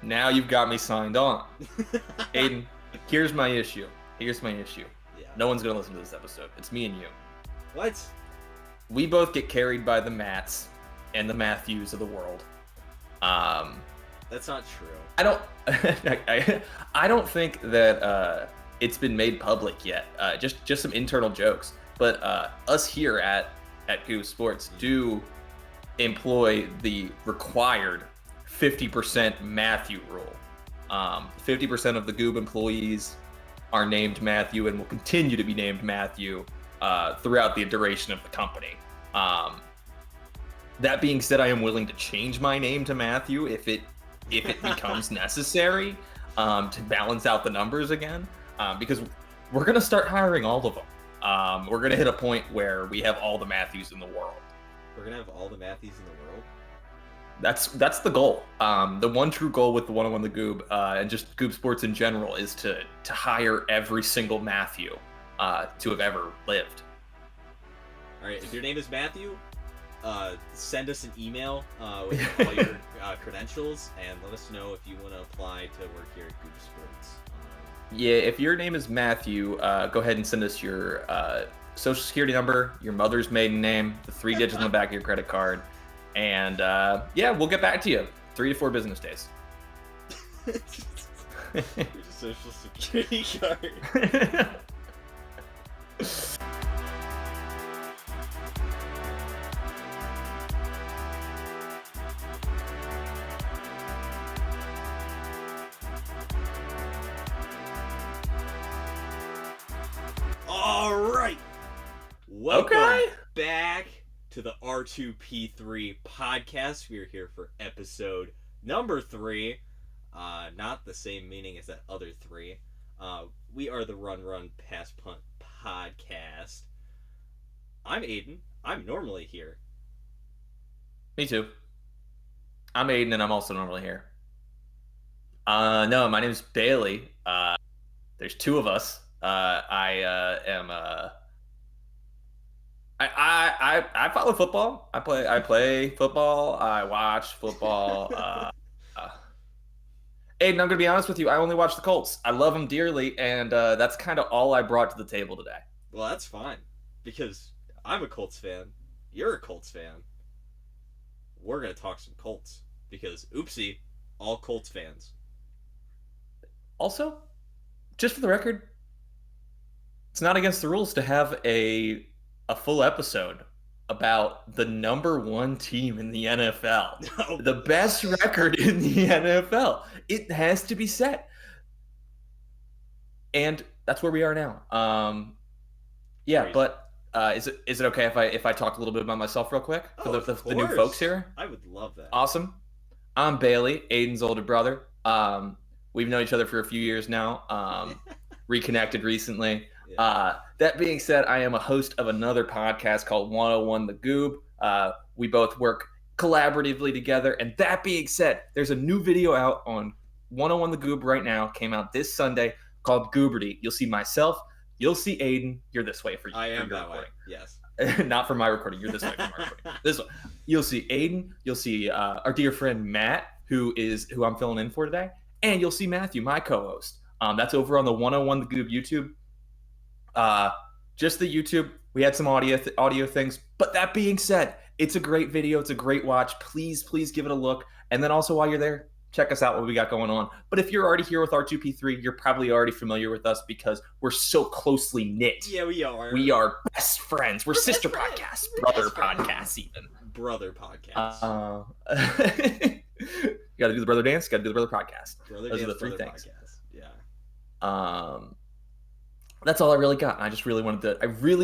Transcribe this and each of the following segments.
Now you've got me signed on. Aiden, here's my issue. Yeah. No one's going to listen to this episode. It's me and you. What? We both get carried by the Matts and the Matthews of the world. That's not true. I don't think that it's been made public yet. Just some internal jokes. But us here at Goob Sports do employ the required 50% Matthew rule. 50% of the Goob employees are named Matthew and will continue to be named Matthew throughout the duration of the company. That being said, I am willing to change my name to Matthew if it becomes necessary to balance out the numbers again, because we're going to start hiring all of them. We're going to hit a point where we have all the Matthews in the world. We're going to have all the Matthews in the world? That's the goal. The one true goal with the 101 The Goob and just Goob Sports in general is to hire every single Matthew to have ever lived. All right, if your name is Matthew, send us an email with all your credentials and let us know if you want to apply to work here at Goob Sports. Yeah, if your name is Matthew, go ahead and send us your social security number, your mother's maiden name, the 3 digits on the back of your credit card, and we'll get back to you 3 to 4 business days. Your social security card. All right. Welcome back to the R2P3 podcast. We are here for episode number 3. Not the same meaning as that other 3. We are the Run Pass Punt podcast. I'm Aiden. I'm normally here. Me too. I'm Aiden, and I'm also normally here. No, my name's Bailey. There's 2 of us. I follow football. I play football. I watch football. Aiden, I'm gonna be honest with you. I only watch the Colts. I love them dearly, and that's kind of all I brought to the table today. Well, that's fine because I'm a Colts fan. You're a Colts fan. We're gonna talk some Colts because oopsie, all Colts fans. Also, just for the record, it's not against the rules to have a full episode about the number 1 team in the NFL. No. The best record in the NFL. It has to be said. And that's where we are now. Crazy. But is it okay if I talk a little bit about myself real quick for the new folks here? I would love that. Awesome. I'm Bailey, Aiden's older brother. We've known each other for a few years now. Reconnected recently. Yeah. That being said, I am a host of another podcast called 101 The Goob. We both work collaboratively together. And that being said, there's a new video out on 101 The Goob right now. Came out this Sunday called Gooberty. You'll see myself. You'll see Aiden. You're this way for you. I am for your that way. recording. Yes. Not for my recording. You're this way for my recording. This way. You'll see Aiden. You'll see our dear friend Matt, who I'm filling in for today. And you'll see Matthew, my co-host. That's over on the 101 The Goob YouTube. Just the YouTube. We had some audio things. But that being said, it's a great video. It's a great watch. Please give it a look. And then also while you're there, check us out what we got going on. But if you're already here with R2P3, you're probably already familiar with us because we're so closely knit. Yeah, we are. We are best friends. We're sister best podcasts. We're Brother best friends. podcasts even. Brother podcast. You got to do the brother dance. Got to do the brother podcast. Brother Those dance, are the 3 brother things. podcast. Yeah. That's all I really got. I really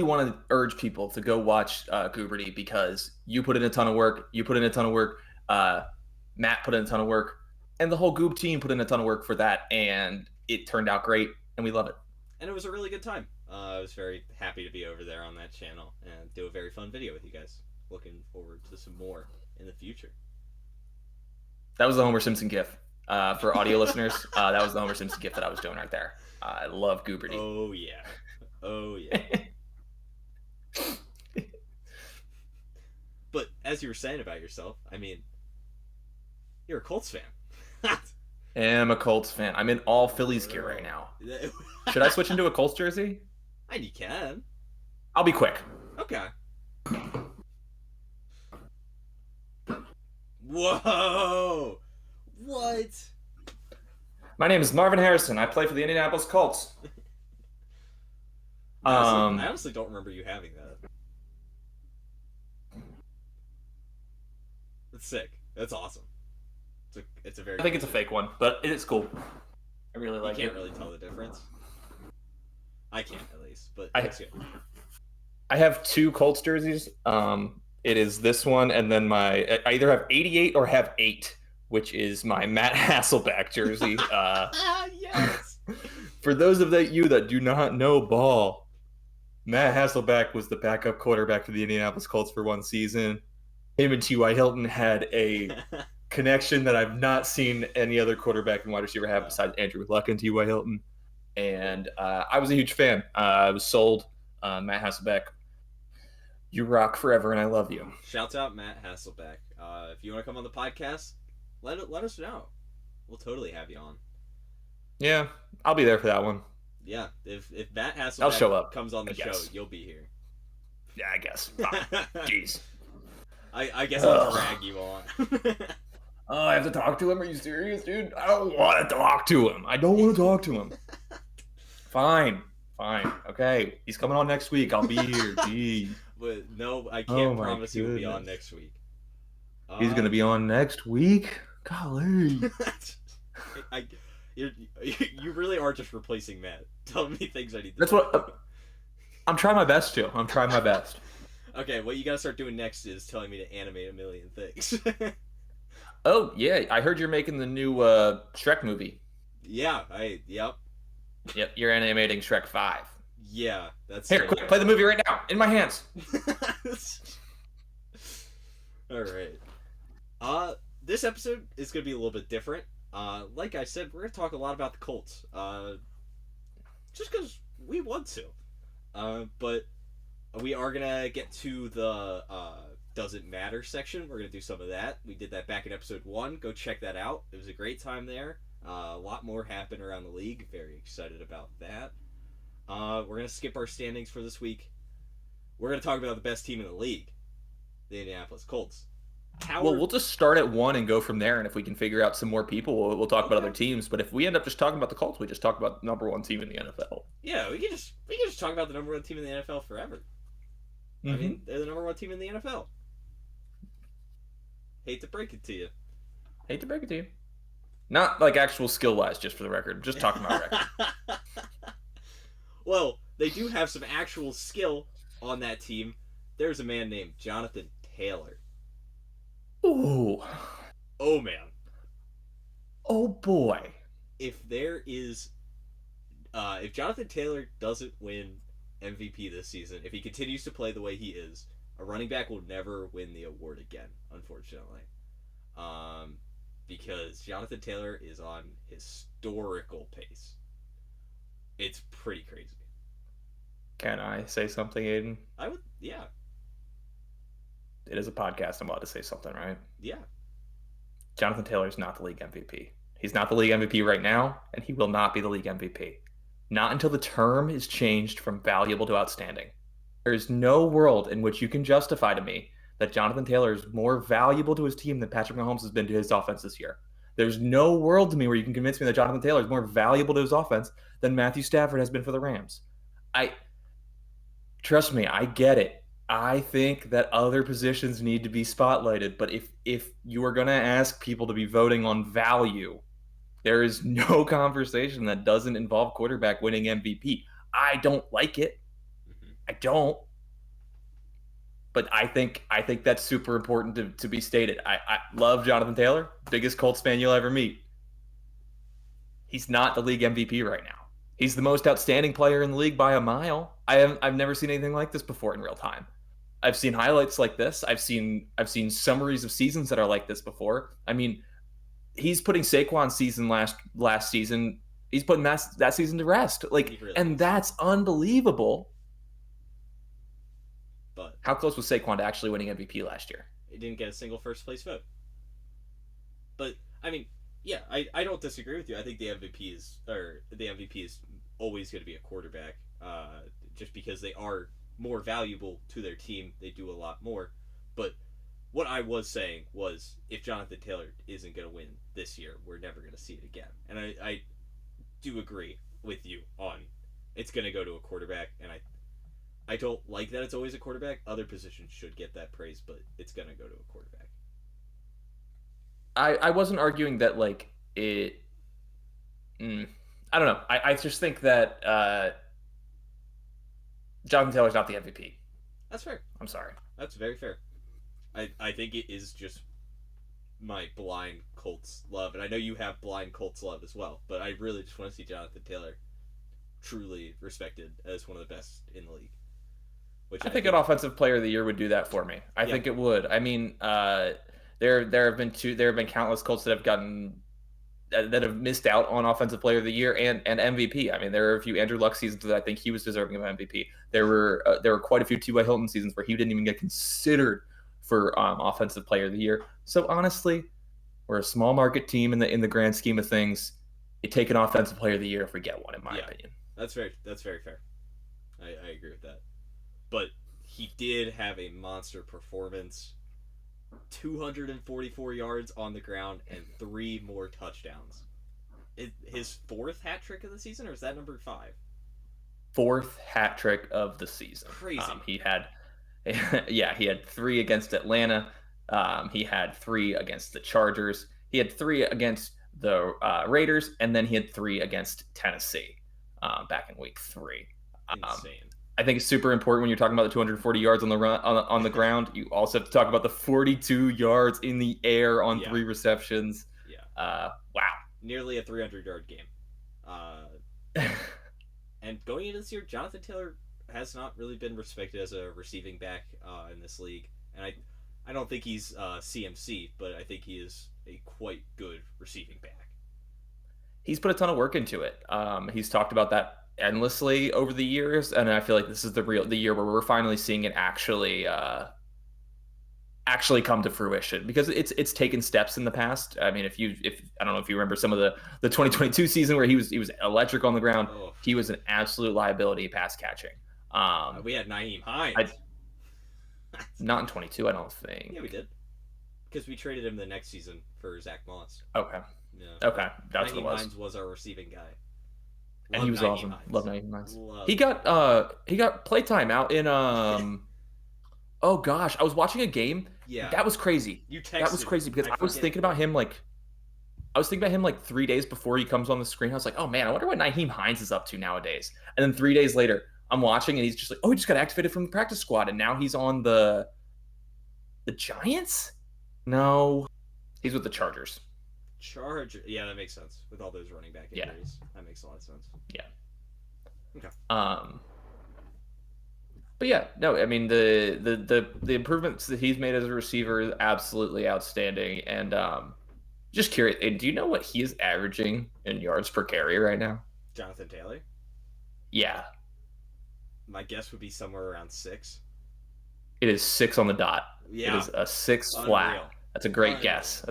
wanted to urge people to go watch Gooberty because you put in a ton of work. Matt put in a ton of work, and the whole Goob team put in a ton of work for that, and it turned out great, and we love it. And it was a really good time. I was very happy to be over there on that channel and do a very fun video with you guys. Looking forward to some more in the future. That was the Homer Simpson gif. For audio listeners, that was the Homer Simpson gif that I was doing right there. I love Gooberty. Oh, yeah. Oh, yeah. But as you were saying about yourself, I mean, you're a Colts fan. am a Colts fan. I'm in all Phillies gear right now. Should I switch into a Colts jersey? And you can. I'll be quick. Okay. Whoa! What? My name is Marvin Harrison. I play for the Indianapolis Colts. I honestly don't remember you having that. That's sick. That's awesome. It's a very. I think it's a fake one, but it is cool. I really like it. You can't really tell the difference. I can't at least, but it's good. I have two Colts jerseys. It is this one, and then I either have 88 or have 8, which is my Matt Hasselbeck jersey. Yes. For those of you that do not know ball, Matt Hasselbeck was the backup quarterback for the Indianapolis Colts for one season. Him and T.Y. Hilton had a connection that I've not seen any other quarterback and wide receiver have besides Andrew Luck and T.Y. Hilton. And I was a huge fan. I was sold. Matt Hasselbeck, you rock forever, and I love you. Shouts out Matt Hasselbeck. If you want to come on the podcast, let us know. We'll totally have you on. Yeah, I'll be there for that one. Yeah, if Matt Hasselbeck I'll show up, comes on the show, you'll be here. Yeah, I guess. Fine. Jeez. I guess I'll drag you on. Oh, I have to talk to him? Are you serious, dude? I don't want to talk to him. Fine. Okay. He's coming on next week. I'll be here. Jeez. But no, I can't promise he will be on next week. He's going to be on next week? Golly. You really are just replacing Matt. Telling me things I need to That's what... I'm trying my best to. Okay, what you gotta start doing next is telling me to animate a million things. Oh, yeah. I heard you're making the new Shrek movie. Yeah, Yep, you're animating Shrek 5. Yeah, that's... Here, quick, play the movie right now. In my hands. Alright. This episode is gonna be a little bit different. Like I said, we're gonna talk a lot about the Colts. Just because we want to. But we are gonna get to the Doesn't Matter section. We're gonna do some of that. We did that back in episode 1. Go check that out. It was a great time there. A lot more happened around the league. Very excited about that. We're gonna skip our standings for this week. We're gonna talk about the best team in the league, the Indianapolis Colts. Well, we'll just start at 1 and go from there, and if we can figure out some more people, we'll talk about other teams. But if we end up just talking about the Colts, we just talk about the number 1 team in the NFL. Yeah, we can just talk about the number 1 team in the NFL forever. Mm-hmm. I mean, they're the number 1 team in the NFL. Hate to break it to you. Not like actual skill-wise, just for the record. Just talking about record. Well, they do have some actual skill on that team. There's a man named Jonathan Taylor. Ooh. Oh, man. Oh, boy. If Jonathan Taylor doesn't win MVP this season, if he continues to play the way he is, a running back will never win the award again, unfortunately. Because Jonathan Taylor is on historical pace. It's pretty crazy. Can I say something, Aiden? I would, yeah. It is a podcast. I'm allowed to say something, right? Yeah. Jonathan Taylor is not the league MVP. He's not the league MVP right now, and he will not be the league MVP. Not until the term is changed from valuable to outstanding. There is no world in which you can justify to me that Jonathan Taylor is more valuable to his team than Patrick Mahomes has been to his offense this year. There's no world to me where you can convince me that Jonathan Taylor is more valuable to his offense than Matthew Stafford has been for the Rams. Trust me, I get it. I think that other positions need to be spotlighted, but if you are going to ask people to be voting on value, there is no conversation that doesn't involve quarterback winning MVP. I don't like it. I don't. But I think that's super important to be stated. I love Jonathan Taylor, biggest Colts fan you'll ever meet. He's not the league MVP right now. He's the most outstanding player in the league by a mile. I've never seen anything like this before in real time. I've seen highlights like this. I've seen summaries of seasons that are like this before. I mean, he's putting Saquon's season last season. He's putting that season to rest. And that's unbelievable. But how close was Saquon to actually winning MVP last year? He didn't get a single first place vote. But I mean, Yeah, I don't disagree with you. I think the MVP is always going to be a quarterback, just because they are more valuable to their team. They do a lot more. But what I was saying was, if Jonathan Taylor isn't going to win this year, we're never going to see it again. And I do agree with you on it's going to go to a quarterback, and I don't like that it's always a quarterback. Other positions should get that praise, but it's going to go to a quarterback. I wasn't arguing that like it. I don't know. I just think that Jonathan Taylor's not the MVP. That's fair. I'm sorry. That's very fair. I think it is just my blind Colts love, and I know you have blind Colts love as well, but I really just want to see Jonathan Taylor truly respected as one of the best in the league. Which I think an offensive player of the year would do that for me. I think it would. I mean, there have been countless Colts that have missed out on offensive player of the year and MVP. I mean, there are a few Andrew Luck seasons that I think he was deserving of MVP. There were quite a few T.Y. Hilton seasons where he didn't even get considered for offensive player of the year. So honestly, we're a small market team in the grand scheme of things. You take an offensive player of the year if we get one, in my opinion. That's very fair. I agree with that. But he did have a monster performance. 244 yards on the ground and 3 more touchdowns. His 4th hat trick of the season, or is that number 5? 4th hat trick of the season. Crazy. He had 3 against Atlanta. He had 3 against the Chargers. He had 3 against the Raiders, and then he had 3 against Tennessee back in week 3. Insane. I think it's super important when you're talking about the 240 yards on the run on the ground. You also have to talk about the 42 yards in the air on 3 receptions. Yeah. Wow. Nearly a 300-yard game. And going into this year, Jonathan Taylor has not really been respected as a receiving back in this league, and I don't think he's CMC, but I think he is a quite good receiving back. He's put a ton of work into it. He's talked about that endlessly over the years, and I feel like this is the year where we're finally seeing it actually come to fruition, because it's taken steps in the past. I mean, if I don't know if you remember some of the 2022 season where he was electric on the ground. Oh. He was an absolute liability pass catching. We had Nyheim Hines. Not in 22, I don't think. Yeah, we did, because we traded him the next season for Zach Moss. Okay. Yeah. Okay, that's Nyheim what it was. Hines was our receiving guy. And he was awesome. Love Nyheim Hines. He got playtime out in oh gosh, I was watching a game. Yeah. That was crazy. That was crazy because I was thinking about him like 3 days before he comes on the screen. I was like, oh man, I wonder what Nyheim Hines is up to nowadays. And then 3 days later, I'm watching and he's just like, oh, he just got activated from the practice squad and now he's on the Giants? No. He's with the Chargers. Yeah, that makes sense with all those running back injuries. Yeah. That makes a lot of sense. Yeah. Okay. But yeah, no, I mean the improvements that he's made as a receiver is absolutely outstanding. And just curious, do you know what he is averaging in yards per carry right now? Jonathan Taylor? Yeah. My guess would be somewhere around 6. It is 6 on the dot. Yeah. It is a 6 flat. That's a great guess.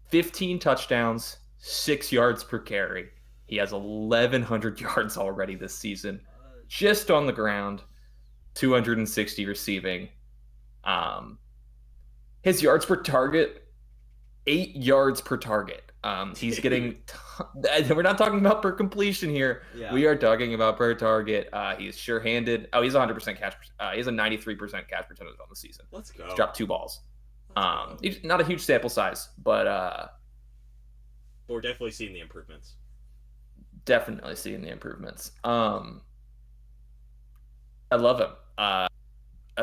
15 touchdowns, 6 yards per carry. He has 1,100 yards already this season, just on the ground, 260 receiving. His yards per target, 8 yards per target. He's getting. We're not talking about per completion here. Yeah. We are talking about per target. He's sure-handed. Oh, he's 100% catch. He has a 93% catch percentage on the season. Let's go. He's dropped 2 balls. Not a huge sample size, but we're definitely seeing the improvements. I love him. I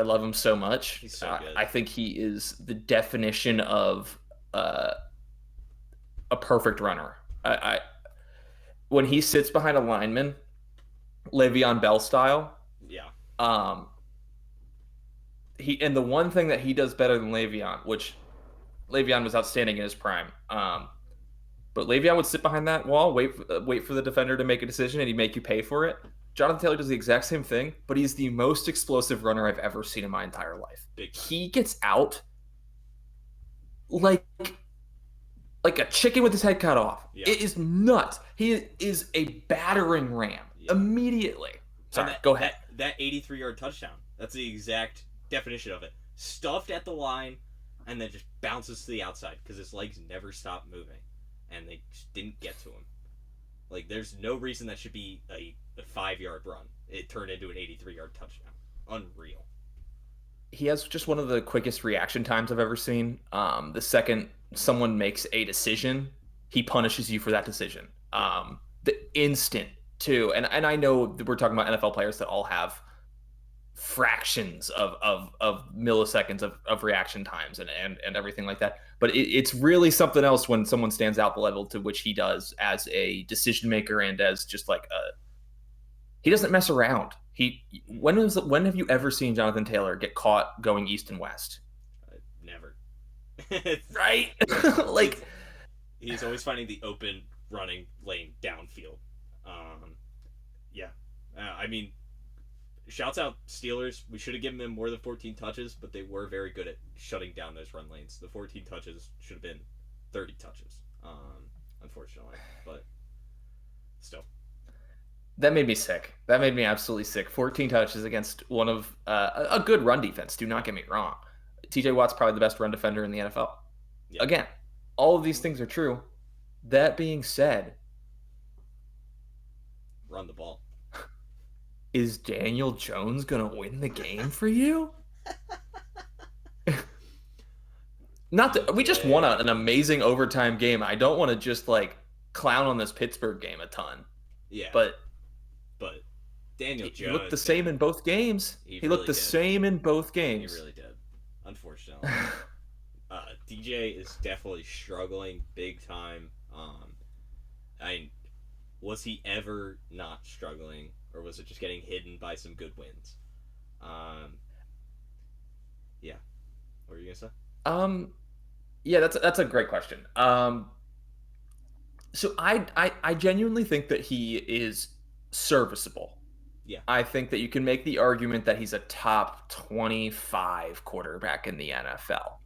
love him so much. He's so good. I think he is the definition of a perfect runner. When he sits behind a lineman, Le'Veon Bell style. Yeah. And the one thing that he does better than Le'Veon, which Le'Veon was outstanding in his prime, but Le'Veon would sit behind that wall, wait for the defender to make a decision, and he'd make you pay for it. Jonathan Taylor does the exact same thing, but he's the most explosive runner I've ever seen in my entire life. He gets out like like a chicken with his head cut off. Yeah. It is nuts. He is a battering ram Yeah. immediately. And Sorry, go ahead. that 83-yard touchdown. That's the exact definition of it. Stuffed at the line, and then just bounces to the outside because his legs never stop moving, and they just didn't get to him. Like, there's no reason that should be a 5-yard run. It turned into an 83-yard touchdown. Unreal. He has just one of the quickest reaction times I've ever seen. The second someone makes a decision, he punishes you for that decision. The instant too, and I know that we're talking about NFL players that all have fractions of milliseconds of reaction times and everything like that. But it's really something else when someone stands out the level to which he does as a decision maker and as just like he doesn't mess around. When have you ever seen Jonathan Taylor get caught going east and west? Never. Right? Like he's always finding the open running lane downfield. Yeah. I mean, shouts out Steelers. We should have given them more than 14 touches, but they were very good at shutting down those run lanes. The 14 touches should have been 30 touches, unfortunately. But still. That made me sick. That made me absolutely sick. 14 touches against one of a good run defense. Do not get me wrong. TJ Watt's probably the best run defender in the NFL. Yep. Again, all of these things are true. That being said, run the ball. Is Daniel Jones going to win the game for you? Not that we just won an amazing overtime game. I don't want to just like clown on this Pittsburgh game a ton. Yeah. But Daniel Jones, he looked the same in both games. He really looked the same in both games. He really did. Unfortunately. DJ is definitely struggling big time. Was he ever not struggling, or was it just getting hidden by some good wins? Yeah. What were you gonna say? Yeah, that's a great question. So I genuinely think that he is serviceable. Yeah. I think that you can make the argument that he's a top 25 quarterback in the NFL.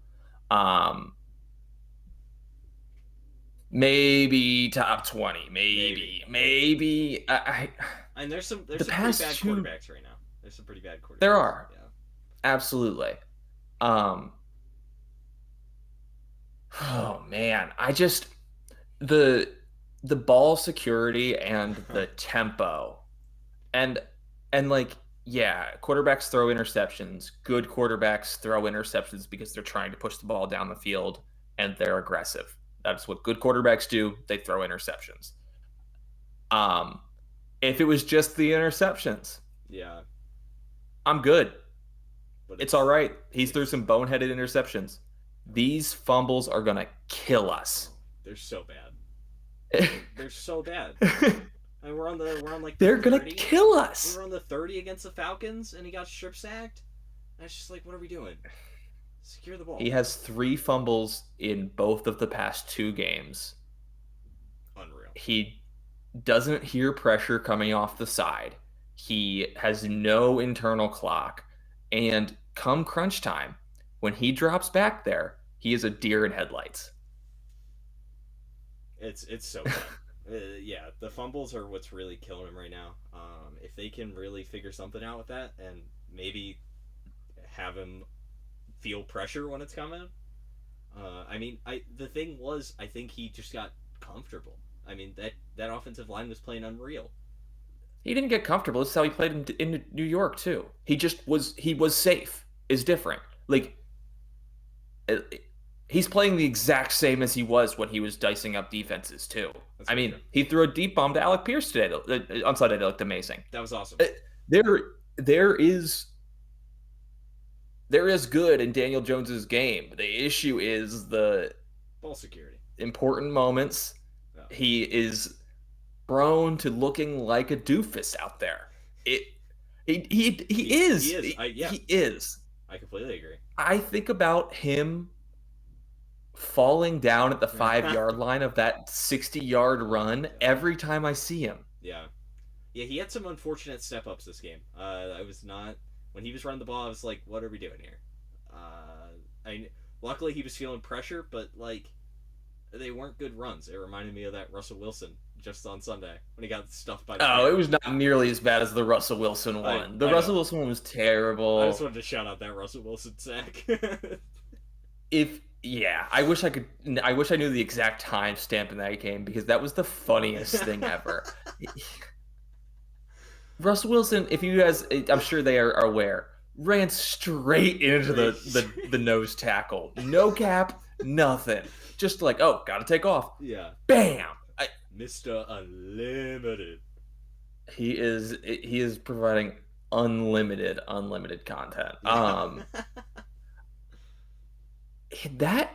Maybe top 20, maybe. And there's some pretty bad quarterbacks right now. There's some pretty bad quarterbacks. There are. Yeah. Absolutely. Oh man, I just the ball security and the tempo and like, yeah, quarterbacks throw interceptions. Good quarterbacks throw interceptions because they're trying to push the ball down the field and they're aggressive. That's what good quarterbacks do. They throw interceptions. If it was just the interceptions, yeah, I'm good. But it's all right. He's threw some boneheaded interceptions. These fumbles are gonna kill us. They're so bad. They're so bad. And we're on like they're 30. Gonna kill us. We were on the 30 against the Falcons, and he got strip sacked. And it's just like, what are we doing? Secure the ball. He has 3 fumbles in both of the past 2 games. Unreal. He doesn't hear pressure coming off the side. He has no internal clock. And come crunch time, when he drops back there, he is a deer in headlights. It's so bad. Yeah, the fumbles are what's really killing him right now. If they can really figure something out with that and maybe have him feel pressure when it's coming. The thing was, I think he just got comfortable. I mean, that offensive line was playing unreal. He didn't get comfortable. This is how he played in New York too. He was safe. Is different. Like, he's playing the exact same as he was when he was dicing up defenses too. I mean, he threw a deep bomb to Alec Pierce today. On Sunday, that looked amazing. That was awesome. There is good in Daniel Jones's game. The issue is the ball security. Important moments. No. He is prone to looking like a doofus out there. He is. He is. I completely agree. I think about him falling down at the 5-yard line of that 60-yard run every time I see him. Yeah. Yeah, he had some unfortunate step-ups this game. When he was running the ball, I was like, what are we doing here? Luckily he was feeling pressure, but like, They weren't good runs. It reminded me of that Russell Wilson just on Sunday when he got stuffed by the Oh, it bear. was not nearly as bad as the Russell Wilson one. The I Russell know. Wilson one was I just terrible. wanted to shout out that Russell Wilson sack. If yeah, I wish I could. I wish I knew the exact time stamp in that game because that was the funniest thing ever. Russell Wilson, if you guys, I'm sure they are aware, ran straight into the nose tackle. No cap, nothing. Just like, oh, gotta take off. Yeah. Bam. Mr. Unlimited. He is providing unlimited content. Yeah. That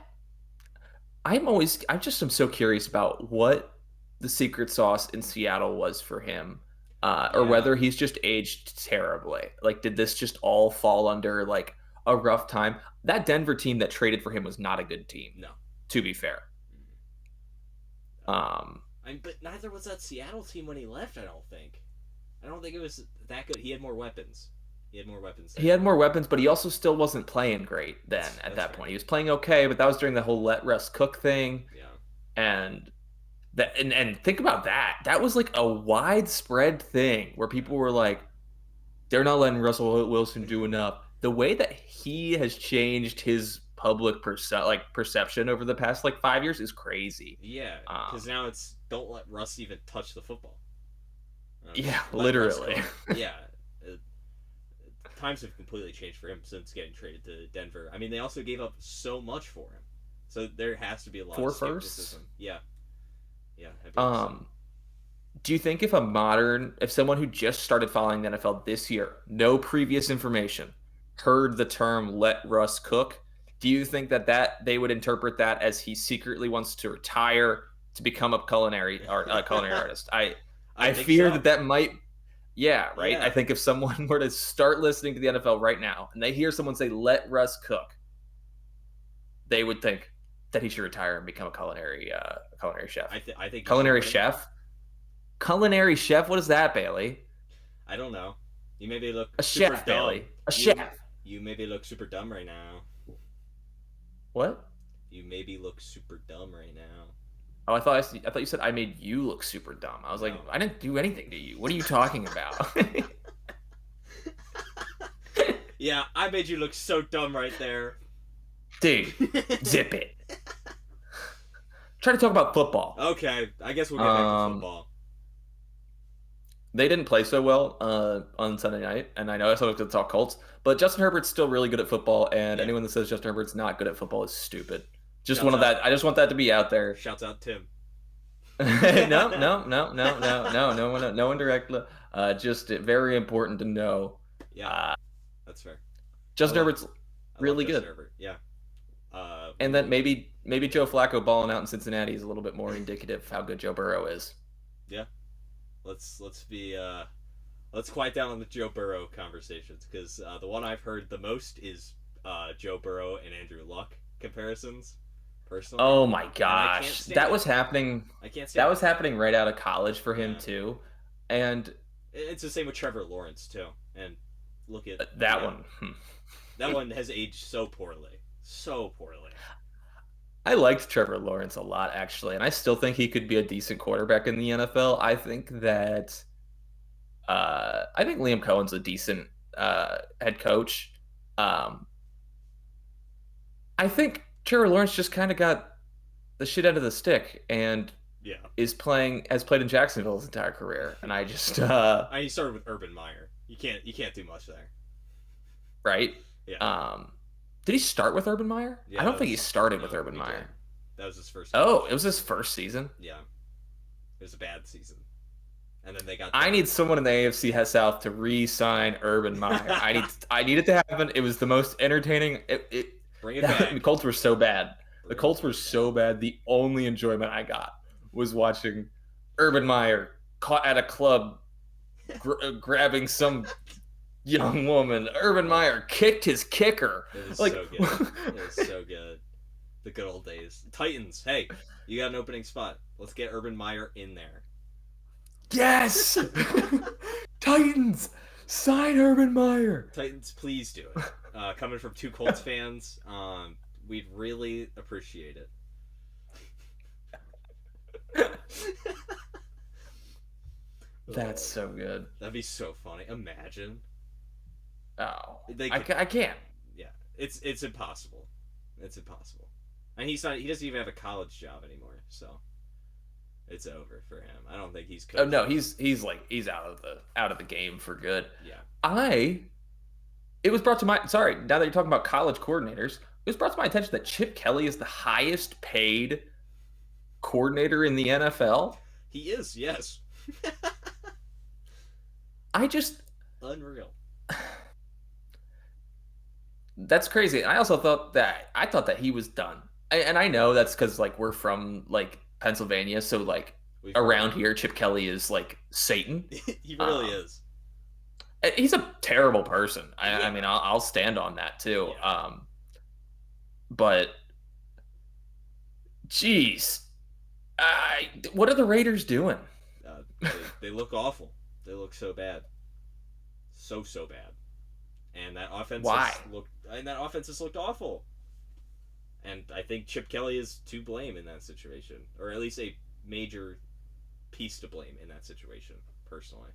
I'm so curious about what the secret sauce in Seattle was for him, or Yeah. whether he's just aged terribly. Like, did this just all fall under like a rough time? That Denver team that traded for him was not a good team, No. to be fair. But neither was that Seattle team when he left. I don't think. I don't think it was that good. He had more weapons. He had more weapons, but he also still wasn't playing great then at That's that fair. point. He was playing okay, but that was during the whole let Russ cook thing. Yeah. And and think about that. That was like a widespread thing where people were like, they're not letting Russell Wilson do enough. The way that he has changed his public perception over the past like 5 years is crazy. Yeah, because now it's don't let Russ even touch the football. Yeah, Let Russ literally. cook. Yeah. Uh, Times have completely changed for him since getting traded to Denver. I mean, they also gave up so much for him, so there has to be a lot 4 of firsts? skepticism. Yeah, yeah. Do you think if someone who just started following the NFL this year, no previous information, heard the term "let Russ cook," do you think that they would interpret that as he secretly wants to retire to become a culinary artist? I think fear so. that might. Yeah, right. Yeah. I think if someone were to start listening to the NFL right now and they hear someone say "let Russ cook," they would think that he should retire and become a culinary chef. I think Culinary chef. Culinary chef? What is that, Bailey? I don't know. You maybe look A super chef, dumb. Bailey. A chef. You maybe look super dumb right now. What? You maybe look super dumb right now. Oh, I thought you said I made you look super dumb. I was like, No. I didn't do anything to you. What are you talking about? Yeah, I made you look so dumb right there. Dude, zip it. Try to talk about football. Okay, I guess we'll get back to football. They didn't play so well on Sunday night, and I know I started to talk Colts, but Justin Herbert's still really good at football, and Yeah. anyone that says Justin Herbert's not good at football is stupid. Just Shouts one of out. that. I just want that to be out there. Shouts out Tim. No one directly. Just very important to know. Yeah, that's fair. Justin Herbert's I love really Justin good. Herbert. Yeah. And that maybe Joe Flacco balling out in Cincinnati is a little bit more indicative of how good Joe Burrow is. Yeah. Let's quiet down on the Joe Burrow conversations because the one I've heard the most is Joe Burrow and Andrew Luck comparisons. Personally. Oh my gosh, that was happening. I can't stand that was happening right out of college for him Yeah. too, and it's the same with Trevor Lawrence too. And look at that one. That one has aged so poorly, so poorly. I liked Trevor Lawrence a lot actually, and I still think he could be a decent quarterback in the NFL. I think Liam Cohen's a decent head coach. I think Trevor Lawrence just kind of got the shit out of the stick and Yeah. has played in Jacksonville his entire career, and I just He started with Urban Meyer. You can't do much there. right. Yeah. Did he start with Urban Meyer? Yeah, I don't think he started no, with Urban he Meyer. did. That was his first. Oh, it was his first season. Yeah. It was a bad season. And then they got. I need someone in the AFC South to re-sign Urban Meyer. I need it to happen. It was the most entertaining. Bring it back. The Colts were so bad. The Colts were so bad. The only enjoyment I got was watching Urban Meyer caught at a club grabbing some young woman. Urban Meyer kicked his kicker. It was Like- so good. It was so good. The good old days. Titans. Hey, you got an opening spot. Let's get Urban Meyer in there. Yes! Titans! Sign Urban Meyer! Titans, please do it. Coming from two Colts fans, we'd really appreciate it. That's so good. That'd be so funny. Imagine. Oh, They I, could, I can't. yeah, it's impossible. It's impossible. And he's not. He doesn't even have a college job anymore, so it's over for him. I don't think he's Oh coaching. no, he's out of the game for good. Yeah. I It was brought to my sorry, now that you're talking about college coordinators, it was brought to my attention that Chip Kelly is the highest paid coordinator in the NFL. He is, yes. I just Unreal. That's crazy. I also thought that he was done. And I know that's because like we're from like Pennsylvania, so like We've around heard. here, Chip Kelly is like Satan. He really Um, is. he's a terrible person. I Yeah. mean, I'll stand on that too. Yeah. But geez, what are the Raiders doing? They look awful. They look so bad. So bad. And that offense Why? has looked awful. And I think Chip Kelly is to blame in that situation, or at least a major piece to blame in that situation. Personally,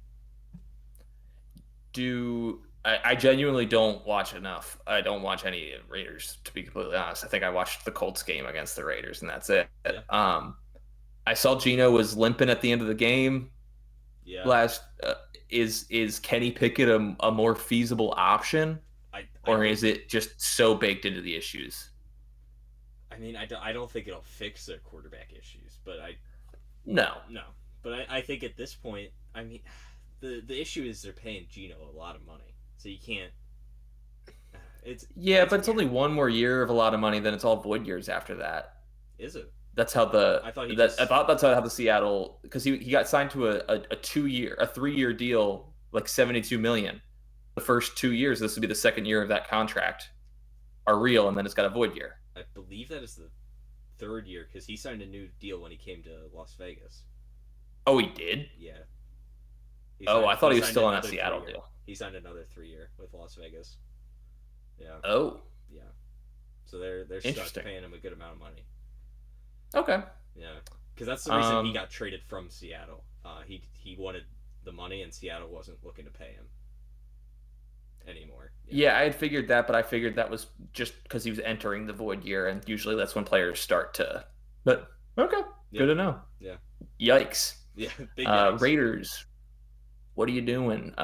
I genuinely don't watch enough. I don't watch any Raiders, to be completely honest. I think I watched the Colts game against the Raiders, and that's it. yeah, I saw Gino was limping at the end of the game. yeah. Last is Kenny Pickett a more feasible option, I or think. is it just so baked into the issues? I mean, I don't think it'll fix their quarterback issues, but No. no. But I think at this point, I mean, the issue is they're paying Gino a lot of money, so you can't. Yeah, It's but it's weird. only one more year of a lot of money. Then it's all void years after that. Is it? That's how I thought he that I just. thought that's how the Seattle because he got signed to a 2 year a 3 year deal like 72 million. The first 2 years, this would be the second year of that contract, are real, and then it's got a void year. I believe that is the third year because he signed a new deal when he came to Las Vegas. Oh, he did. Yeah, Oh, I thought he he was signed still on that another Seattle 3 year. deal. He signed another 3 year with Las Vegas. Yeah, Oh, yeah. So they're stuck interesting. paying him a good amount of money. Okay. Yeah, because that's the reason he Um, got traded from Seattle. He wanted the money, and Seattle wasn't looking to pay him anymore. Yeah, yeah, I had figured that, but I figured that was just because he was entering the void year, and usually that's when players start to. But okay, yeah, good to know. yeah, Yikes. yeah. Big yikes. Raiders, what are you doing?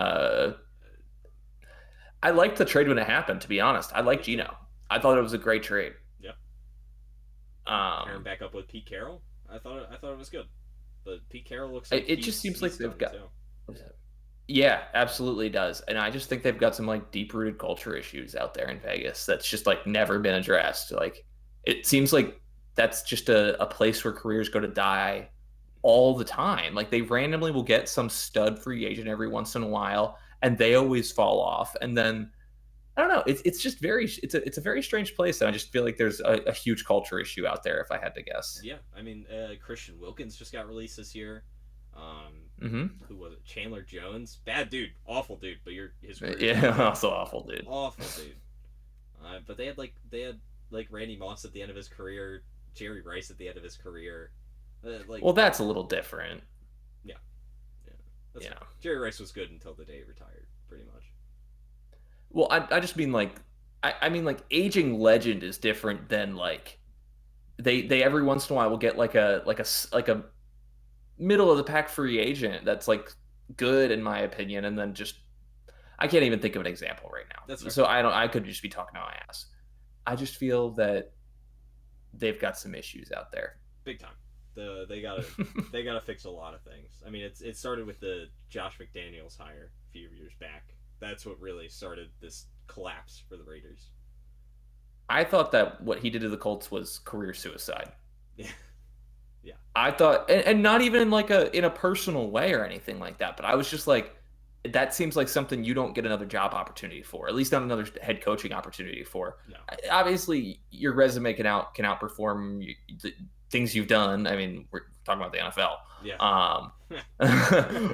I liked the trade when it happened. To be honest, I like Me too. Gino. I thought it was a great trade. Yeah, pair him Um, back up with Pete Carroll. I thought it was good, but Pete Carroll looks like it just seems like he's they've done got. too. Yeah, absolutely does. And I just think they've got some like deep rooted culture issues out there in Vegas that's just like never been addressed. Like it seems like that's just a place where careers go to die all the time. Like they randomly will get some stud free agent every once in a while and they always fall off. And then I don't know. It's just very it's a very strange place, and I just feel like there's a huge culture issue out there. If I had to guess. Yeah, I mean, Christian Wilkins just got released this year. Hmm. Who was it? Chandler Jones, bad dude, awful dude, but his career's Yeah, over. also awful, dude. Awful dude. But they had like Randy Moss at the end of his career, Jerry Rice at the end of his career. Like Well, that's a little different. yeah, yeah, that's You fine. know. Jerry Rice was good until the day he retired, pretty much. Well, I just mean like I mean like aging legend is different than like they every once in a while will get like a middle of the pack free agent that's like good in my opinion, and then just I can't even think of an example right That's now. fair. So I could just be talking out my ass. I just feel that they've got some issues out there. Big time. They gotta fix a lot of things. I mean, it started with the Josh McDaniels hire a few years back. That's what really started this collapse for the Raiders. I thought that what he did to the Colts was career suicide. Yeah, yeah, I thought, and not even like in a personal way or anything like that, but I was just like, that seems like something you don't get another job opportunity for, at least not another head coaching opportunity for. no, Obviously, your resume can outperform the things you've done. I mean, we're talking about the NFL, yeah,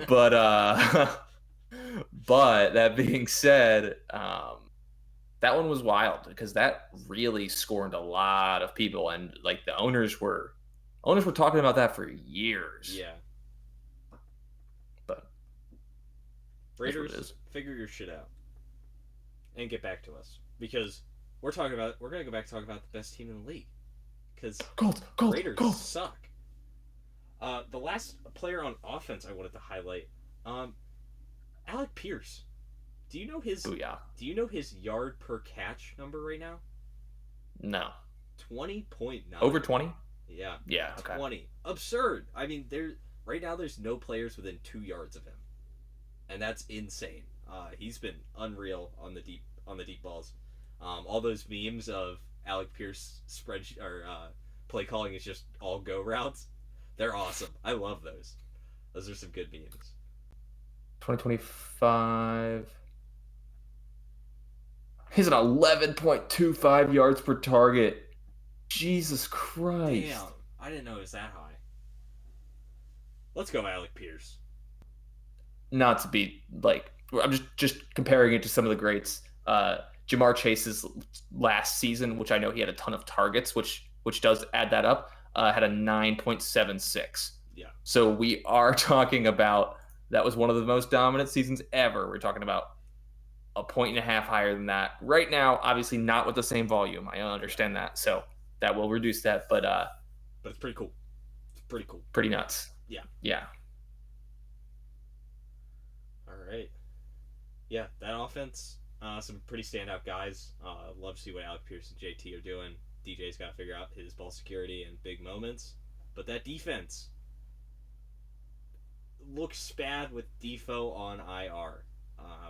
but but that being said, that one was wild because that really scorned a lot of people, and like the owners were Owners were talking about that for years. Yeah. But that's what it Raiders, is. figure your shit out and get back to us because we're gonna go back to talk about the best team in the league because Colts, Raiders Colts. suck. The last player on offense I wanted to highlight, um, Alec Pierce. Do you know his? Booyah. Do you know his yard per catch number right now? No. 20.9. Over 20? Yeah. Yeah, okay. 20. Absurd. I mean, right now there's no players within 2 yards of him, and that's insane. He's been unreal on the deep balls. All those memes of Alec Pierce spread or play calling is just all go routes. They're awesome. I love those. Those are some good memes. 2025. He's at 11.25 yards per target. Jesus Christ. Damn, I didn't know it was that high. Let's go, Alec Pierce. Not to be like, I'm just comparing it to some of the greats. Jamar Chase's last season, which I know he had a ton of targets, which does add that up, had a 9.76. Yeah. So we are talking about that was one of the most dominant seasons ever. We're talking about a point and a half higher than that. Right now, obviously not with the same volume. I understand that. So that will reduce that, but it's pretty cool. It's pretty cool. Pretty nuts. Yeah. Yeah. All right. Yeah, that offense, some pretty standout guys. Love to see what Alec Pierce and JT are doing. DJ's got to figure out his ball security and big moments. But that defense looks bad with Defoe on IR.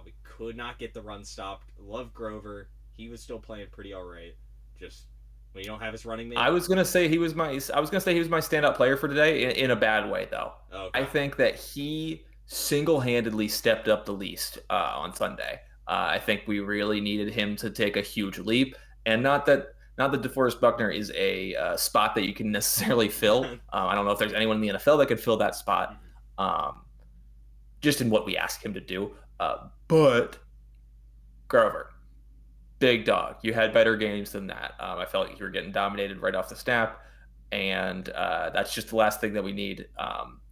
We could not get the run stopped. Love Grover. He was still playing pretty all right. Just when you don't have his running mate. I was gonna say he was my standout player for today in a bad way though. Okay. I think that he single-handedly stepped up the least on Sunday. I think we really needed him to take a huge leap, and not that DeForest Buckner is a spot that you can necessarily fill. I don't know if there's anyone in the NFL that could fill that spot, just in what we ask him to do. But Grover, big dog. You had better games than that. I felt like you were getting dominated right off the snap, and that's just the last thing that we need.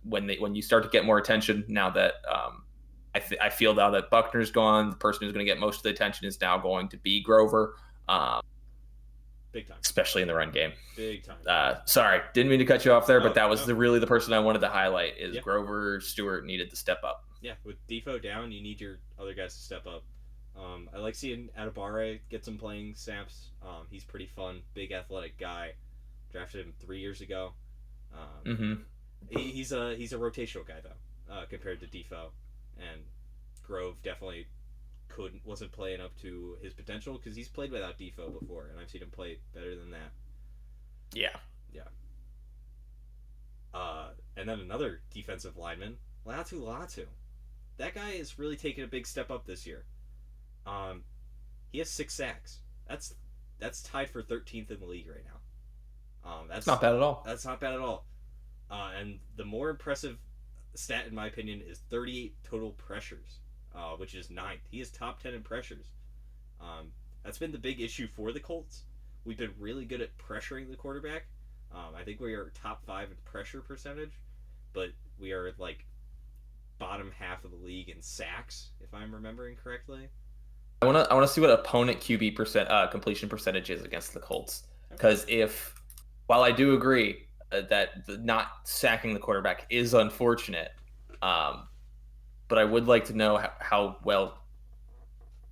When you start to get more attention, now that I feel now that Buckner's gone, the person who's going to get most of the attention is now going to be Grover. Big time. Especially in the run game. Big time. Sorry, didn't mean to cut you off there, but that was really the person I wanted to highlight is Grover Stewart needed to step up. Yeah, with Defoe down, you need your other guys to step up. I like seeing Atabare get some playing snaps. He's pretty fun, big athletic guy. Drafted him 3 years ago. He's a rotational guy though, compared to Defoe, and Grove definitely wasn't playing up to his potential because he's played without Defoe before, and I've seen him play better than that. Yeah. And then another defensive lineman, Latu. That guy is really taking a big step up this year. He has 6 sacks. That's tied for 13th in the league right now. That's not bad at all. That's not bad at all. And the more impressive stat, in my opinion, is 38 total pressures, which is 9th. He is top 10 in pressures. That's been the big issue for the Colts. We've been really good at pressuring the quarterback. I think we are top 5 in pressure percentage, but we are like bottom half of the league in sacks, if I'm remembering correctly. I want to see what opponent QB completion percentage is against the Colts, because while I do agree that not sacking the quarterback is unfortunate, but I would like to know how well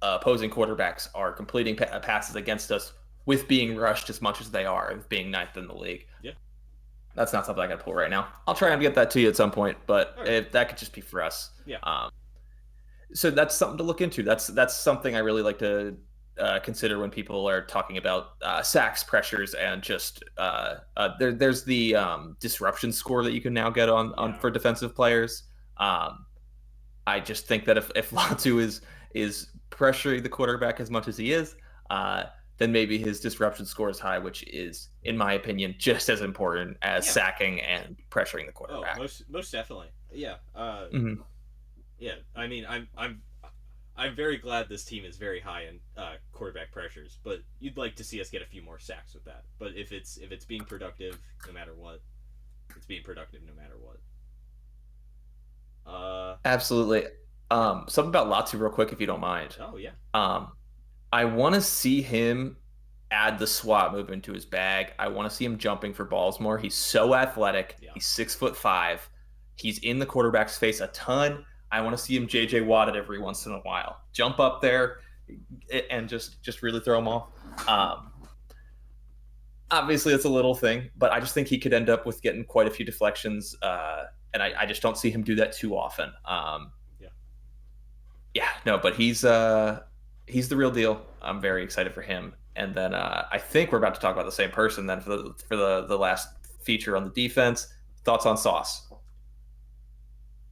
opposing quarterbacks are completing passes against us with being rushed as much as they are, being 9th in the league. Yeah. That's not something I can pull right now. I'll try and get that to you at some point, but that could just be for us. Yeah. So that's something to look into. That's something I really like to consider when people are talking about sacks, pressures, and just there's the disruption score that you can now get on for defensive players. I just think that if Latu is pressuring the quarterback as much as he is, then maybe his disruption score is high, which is, in my opinion, just as important as sacking and pressuring the quarterback. Oh, most definitely. Yeah. Yeah. I mean, I'm very glad this team is very high in quarterback pressures, but you'd like to see us get a few more sacks with that. But if it's being productive, no matter what, It's being productive no matter what. Uh, Absolutely. yeah. Something about Latu real quick, if you don't mind. Oh yeah. Um, I want to see him add the swat move into his bag. I want to see him jumping for balls more. He's so athletic. Yeah. He's 6'5". He's in the quarterback's face a ton. I want to see him JJ Watt it every once in a while. Jump up there and just really throw him off. Um, Obviously, it's a little thing, but I just think he could end up with getting quite a few deflections, and I just don't see him do that too often. Yeah. Yeah, no, but he's the real deal. I'm very excited for him. And then I think we're about to talk about the same person then for the last feature on the defense. Thoughts on Sauce?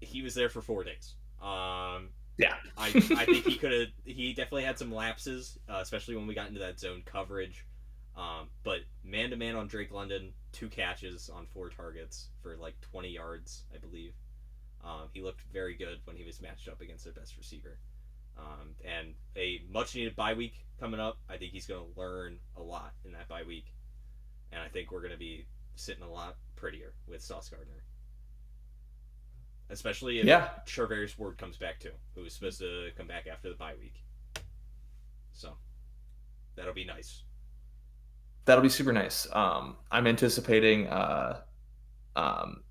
He was there for 4 days. Yeah. I think he definitely had some lapses, especially when we got into that zone coverage. But man to man on Drake London, 2 catches on 4 targets for like 20 yards, I believe. He looked very good when he was matched up against their best receiver. And a much needed bye week coming up. I think he's going to learn a lot in that bye week. And I think we're going to be sitting a lot prettier with Sauce Gardner. Especially if Yeah, Charvarius Ward comes back too, who is supposed to come back after the bye week. So that'll be nice. that'll be super nice. I'm anticipating um,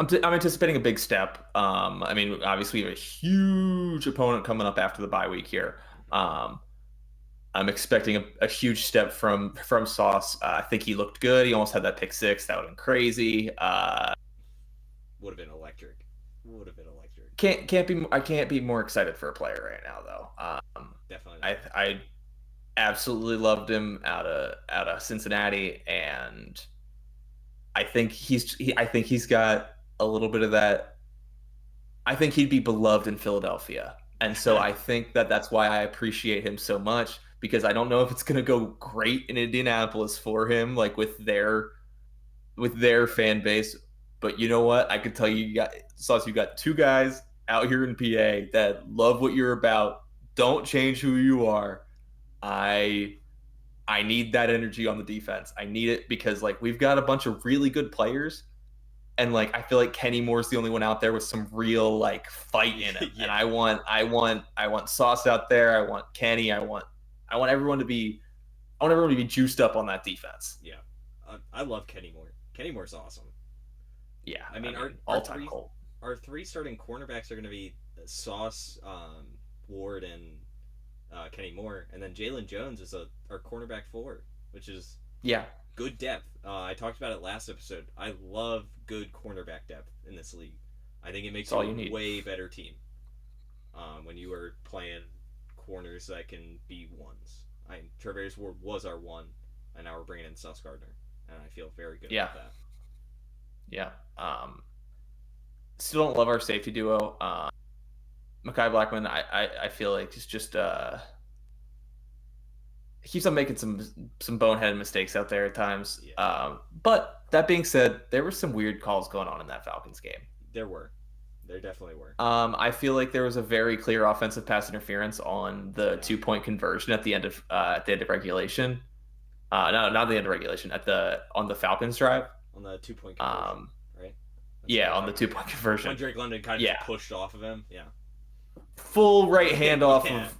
I'm anticipating a big step. I mean, obviously, we have a huge opponent coming up after the bye week here. Um, I'm expecting a huge step from Sauce. I think he looked good. He almost had that pick six. That would have been crazy. Would have been electric. Would have been electric. I can't be more excited for a player right now though. Definitely not. I absolutely loved him out of Cincinnati, and I think he's got a little bit of that. I think he'd be beloved in Philadelphia. And so I think that that's why I appreciate him so much, because I don't know if it's going to go great in Indianapolis for him, like with their fan base. But you know what? I could tell you, Sauce, you got two guys out here in PA that love what you're about. Don't change who you are. I I need that energy on the defense. I need it because like we've got a bunch of really good players, and like I feel like Kenny Moore's the only one out there with some real like fight in him. Yeah. And I want Sauce out there. I want Kenny. I want everyone to be I want everyone to be juiced up on that defense. Yeah. I love Kenny Moore. Kenny Moore's awesome. Yeah, I mean, all time Colt. our three starting cornerbacks are going to be Sauce, Ward, and Kenny Moore, and then Jalen Jones is our cornerback four, which is Yeah, good depth. I talked about it last episode. I love good cornerback depth in this league. I think it makes that's all you you a need. way better team when you are playing corners that can be ones. Travarius Ward was our one, and now we're bringing in Sauce Gardner, and I feel very good Yeah, about that. yeah. Still don't love our safety duo. Makai Blackman, I feel like he's just he keeps on making some bonehead mistakes out there at times. Yeah, But that being said, there were some weird calls going on in that Falcons game. there were, there definitely were. I feel like there was a very clear offensive pass interference on the Yeah. 2 point conversion at the end of regulation. No, not the end of regulation. On the Falcons drive. On the 2 point conversion, Um, right? That's yeah, what on the 2 point conversion. when Drake London kind of Yeah, just pushed off of him. Yeah. full right hand off Yeah. of.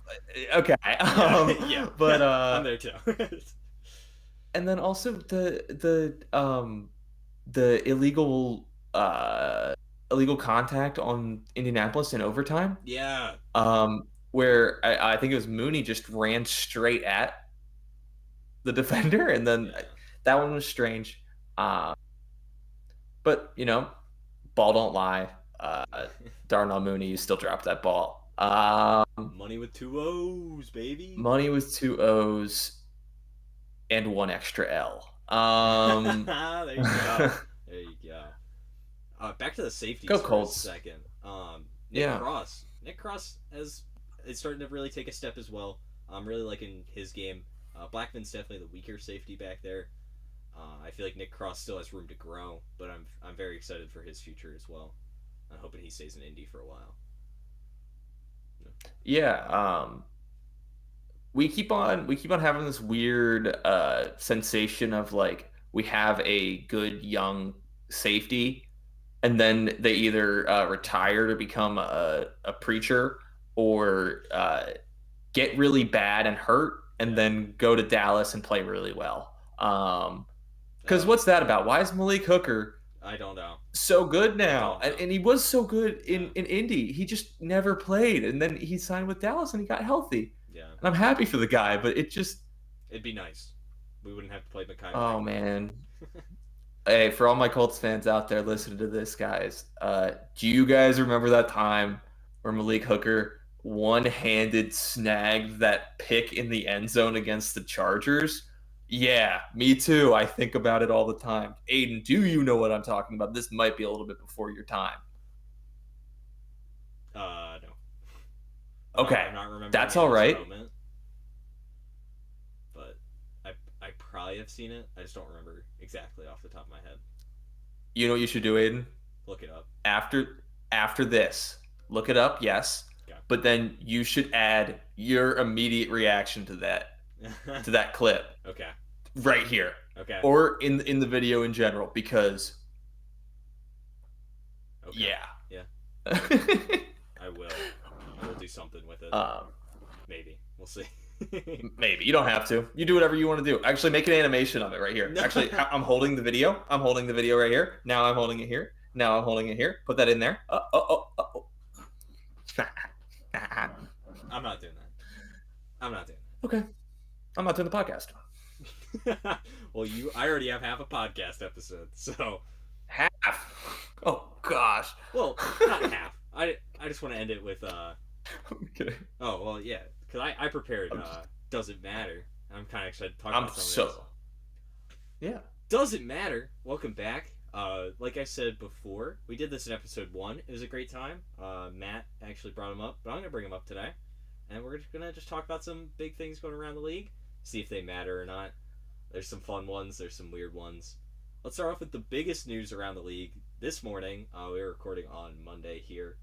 Okay, Yeah. but I'm there too. and then also the illegal contact on Indianapolis in overtime. Yeah. Where I think it was Mooney just ran straight at the defender, and then Yeah. that one was strange. But you know, ball don't lie. Darnell Mooney, you still dropped that ball. Money with 2 O's, baby. Money with two O's and one extra L. There you go. There you go. Back to the safeties Go for Colts. a second. Nick Yeah. Cross. Nick Cross is starting to really take a step as well. I'm really liking his game. Blackman's definitely the weaker safety back there. I feel like Nick Cross still has room to grow, but I'm very excited for his future as well. I'm hoping he stays in Indy for a while. Yeah. We keep on having this weird sensation of like we have a good young safety, and then they either retire to become a preacher or get really bad and hurt and then go to Dallas and play really well. Because what's that about? Why is Malik Hooker I don't know. so good now? I don't know. And he was so good in Indy. He just never played. And then he signed with Dallas and he got healthy. Yeah. And I'm happy for the guy, but it'd be nice. We wouldn't have to play Makai. Oh, man. Hey, for all my Colts fans out there listening to this, guys, do you guys remember that time where Malik Hooker one-handed snagged that pick in the end zone against the Chargers? Yeah, me too. I think about it all the time. Aiden, do you know what I'm talking about? This might be a little bit before your time. No. Okay, I'm not remembering that's all right. Moment, but I probably have seen it. I just don't remember exactly off the top of my head. You know what you should do, Aiden? Look it up. After this, look it up, yes. Okay. But then you should add your immediate reaction to that clip. Okay. Right here. Okay. Or in the video in general, because okay. Yeah. I will do something with it. Maybe. We'll see. Maybe. You don't have to. You do whatever you want to do. Actually, make an animation of it right here. Actually, I'm holding the video. I'm holding the video right here. Now I'm holding it here. Now I'm holding it here. Put that in there. I'm not doing that. Okay. I'm not doing the podcast. Well, I already have half a podcast episode, so half. Oh gosh. Well, not half. I just want to end it with Okay. Oh well, yeah, because I prepared. Doesn't matter. I'm kind of excited to talk about some of this. Yeah. Doesn't matter. Welcome back. Like I said before, we did this in episode 1. It was a great time. Matt actually brought him up, but I'm gonna bring him up today, and we're gonna just talk about some big things going around the league. See if they matter or not. There's some fun ones. There's some weird ones. Let's start off with the biggest news around the league this morning. We were recording on Monday here.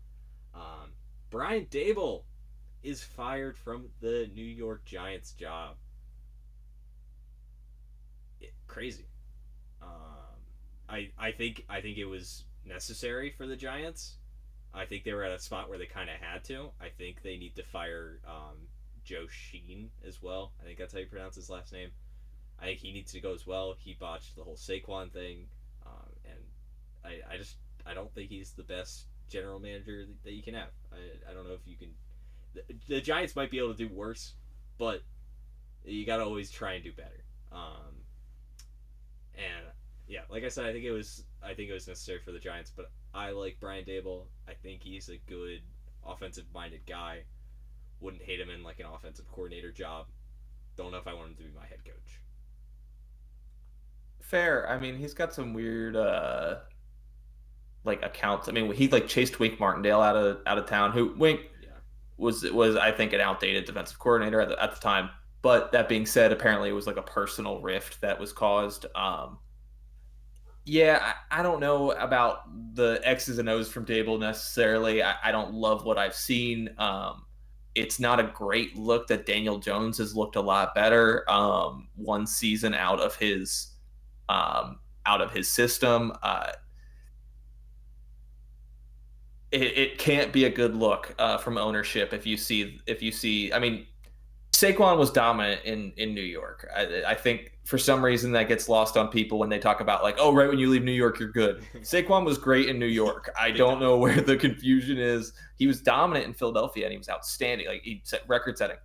Brian Daboll is fired from the New York Giants job. Crazy. I think it was necessary for the Giants. I think they were at a spot where they kind of had to. I think they need to fire Joe Sheen as well. I think that's how you pronounce his last name. I think he needs to go as well. He botched the whole Saquon thing, and I don't think he's the best general manager that you can have. I don't know if you can. The Giants might be able to do worse, but you got to always try and do better. And yeah, like I said, I think it was necessary for the Giants, but I like Brian Daboll. I think he's a good offensive-minded guy. Wouldn't hate him in like an offensive coordinator job. Don't know if I want him to be my head coach. Fair. I mean, he's got some weird like accounts. I mean, he like chased Wink Martindale out of town. Who Wink was I think an outdated defensive coordinator at the time. But that being said, apparently it was like a personal rift that was caused. Yeah, I don't know about the X's and O's from Daboll necessarily. I don't love what I've seen. It's not a great look that Daniel Jones has looked a lot better one season out of his system. It can't be a good look from ownership if you see. I mean, Saquon was dominant in New York. I think for some reason that gets lost on people when they talk about like, oh, right when you leave New York, you're good. Saquon was great in New York. I don't know where the confusion is. He was dominant in Philadelphia and he was outstanding. Like he set record setting.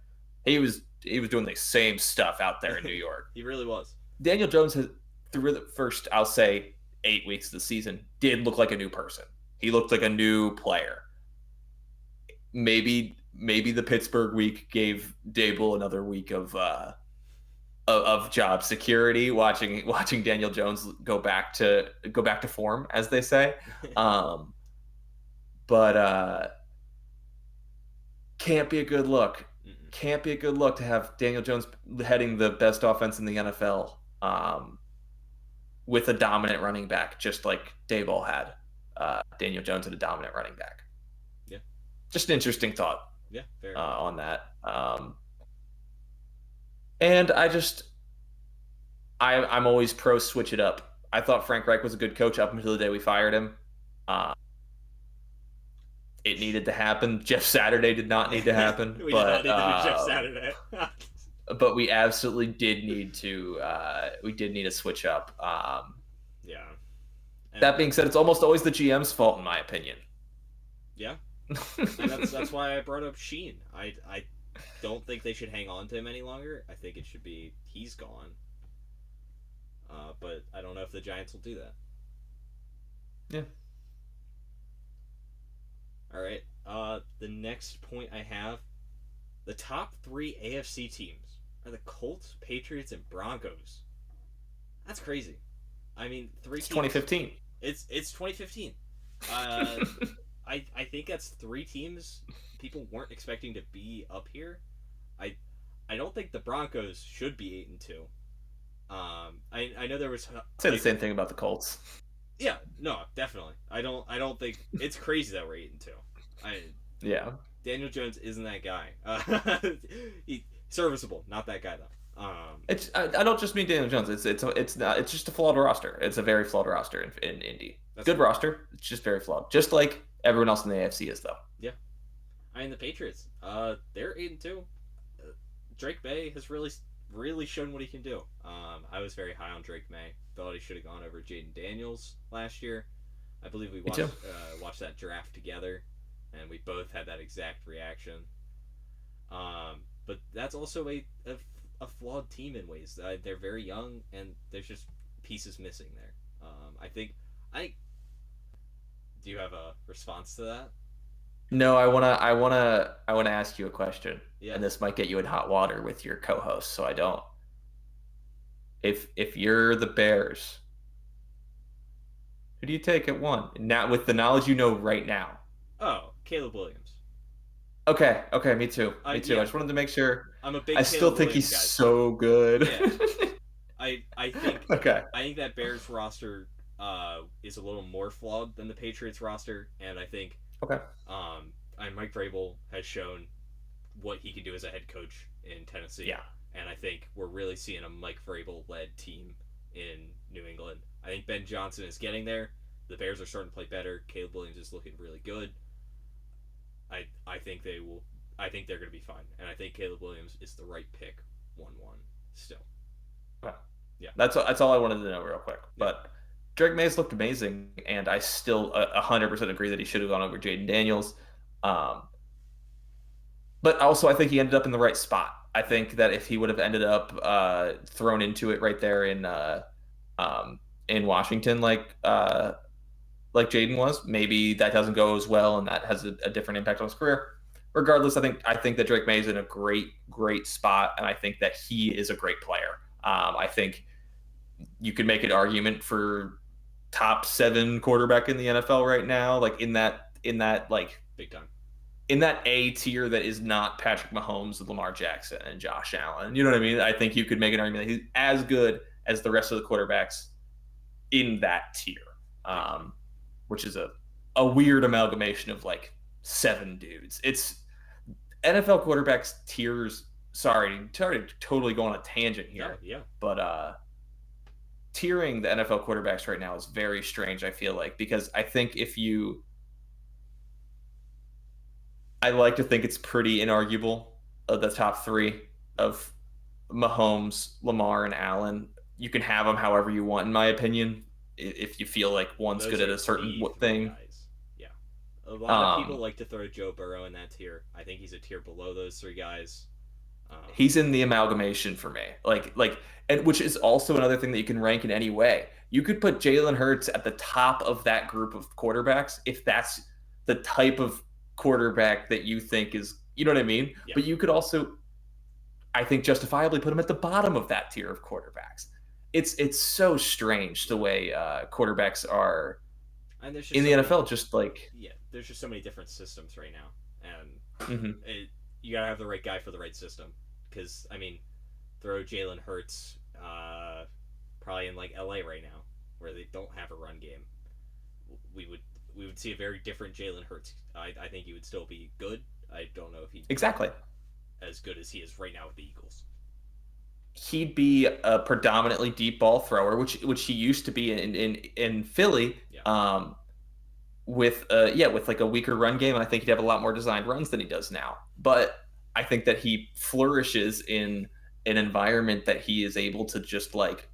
He was doing the same stuff out there in New York. He really was. Daniel Jones has through the first, I'll say, 8 weeks of the season did look like a new person. He looked like a new player. Maybe the Pittsburgh week gave Daboll another week of job security. Watching Daniel Jones go back to form, as they say. But can't be a good look. Can't be a good look to have Daniel Jones heading the best offense in the NFL with a dominant running back, just like Daboll had. Daniel Jones had a dominant running back. Yeah. Just an interesting thought. Yeah, fair on that. And I'm always pro switch it up. I thought Frank Reich was a good coach up until the day we fired him. Uh, it needed to happen. Jeff Saturday did not need to happen, We did not need to do Jeff Saturday. but we absolutely did need to. We did need to switch up. Yeah. And that being said, it's almost always the GM's fault, in my opinion. Yeah, and that's why I brought up Sheen. I don't think they should hang on to him any longer. I think it should be he's gone. But I don't know if the Giants will do that. Yeah. All right. The next point I have, the top 3 AFC teams are the Colts, Patriots, and Broncos. That's crazy. I mean, it's 2015. It's 2015. I think that's 3 teams people weren't expecting to be up here. I don't think the Broncos should be 8-2. I know there was. I'd say the same thing about the Colts. Yeah, no, definitely. I don't think it's crazy that we're 8-2. Yeah. Daniel Jones isn't that guy. He's serviceable, not that guy though. I don't just mean Daniel Jones. It's not. It's just a flawed roster. It's a very flawed roster in Indy. That's good roster. It's just very flawed. Just like everyone else in the AFC is, though. Yeah, I mean the Patriots. They're 8-2. Drake May has really shown what he can do. I was very high on Drake May. Thought he should have gone over Jaden Daniels last year. I believe we watched that draft together, and we both had that exact reaction. But that's also a flawed team in ways. They're very young, and there's just pieces missing there. Do you have a response to that? No, I wanna ask you a question, Yeah. and this might get you in hot water with your co-host, so I don't. If you're the Bears, who do you take at 1? Now, with the knowledge you know right now. Oh, Caleb Williams. Okay, me too. Me too. Yeah. I just wanted to make sure. I'm a big. I still think he's so good. Yeah. I think. Okay. I think that Bears roster is a little more flawed than the Patriots roster, and I think. Okay. And Mike Vrabel has shown what he can do as a head coach in Tennessee. Yeah. And I think we're really seeing a Mike Vrabel-led team in New England. I think Ben Johnson is getting there. The Bears are starting to play better. Caleb Williams is looking really good. I think they will. I think they're going to be fine, and I think Caleb Williams is the right pick. 1-1 still. Wow. Yeah. That's all I wanted to know real quick. Yeah. But Drake May's looked amazing, and I still 100% agree that he should have gone over Jaden Daniels. But also, I think he ended up in the right spot. I think that if he would have ended up thrown into it right there in Washington, like Jaden was, maybe that doesn't go as well, and that has a different impact on his career. Regardless, I think that Drake May is in a great spot, and I think that he is a great player. I think you could make an argument for top 7 quarterback in the NFL right now, like in that like big time. In that A tier that is not Patrick Mahomes, Lamar Jackson, and Josh Allen. You know what I mean? I think you could make an argument that he's as good as the rest of the quarterbacks in that tier, which is a weird amalgamation of like 7 dudes. It's NFL quarterbacks tiers. Sorry to totally go on a tangent here. Yeah. But tiering the NFL quarterbacks right now is very strange, I feel like, because I think I like to think it's pretty inarguable of the top 3 of Mahomes, Lamar, and Allen. You can have them however you want, in my opinion, if you feel like one's good at a certain thing. Guys. Yeah. A lot of people like to throw Joe Burrow in that tier. I think he's a tier below those 3 guys. He's in the amalgamation for me. And which is also another thing that you can rank in any way. You could put Jalen Hurts at the top of that group of quarterbacks if that's the type of quarterback that you think is, you know what I mean? Yeah. But you could also, I think, justifiably put him at the bottom of that tier of quarterbacks. It's so strange the way quarterbacks are in the NFL. Just like, yeah, there's just so many different systems right now, and you gotta have the right guy for the right system. Because I mean, throw Jalen Hurts probably in like LA right now, where they don't have a run game. We would see a very different Jalen Hurts. I think he would still be good. I don't know if he'd exactly as good as he is right now with the Eagles. he'd be a predominantly deep ball thrower, which he used to be in Philly. Yeah. With like a weaker run game, and I think he'd have a lot more designed runs than he does now. But I think that he flourishes in an environment that he is able to just like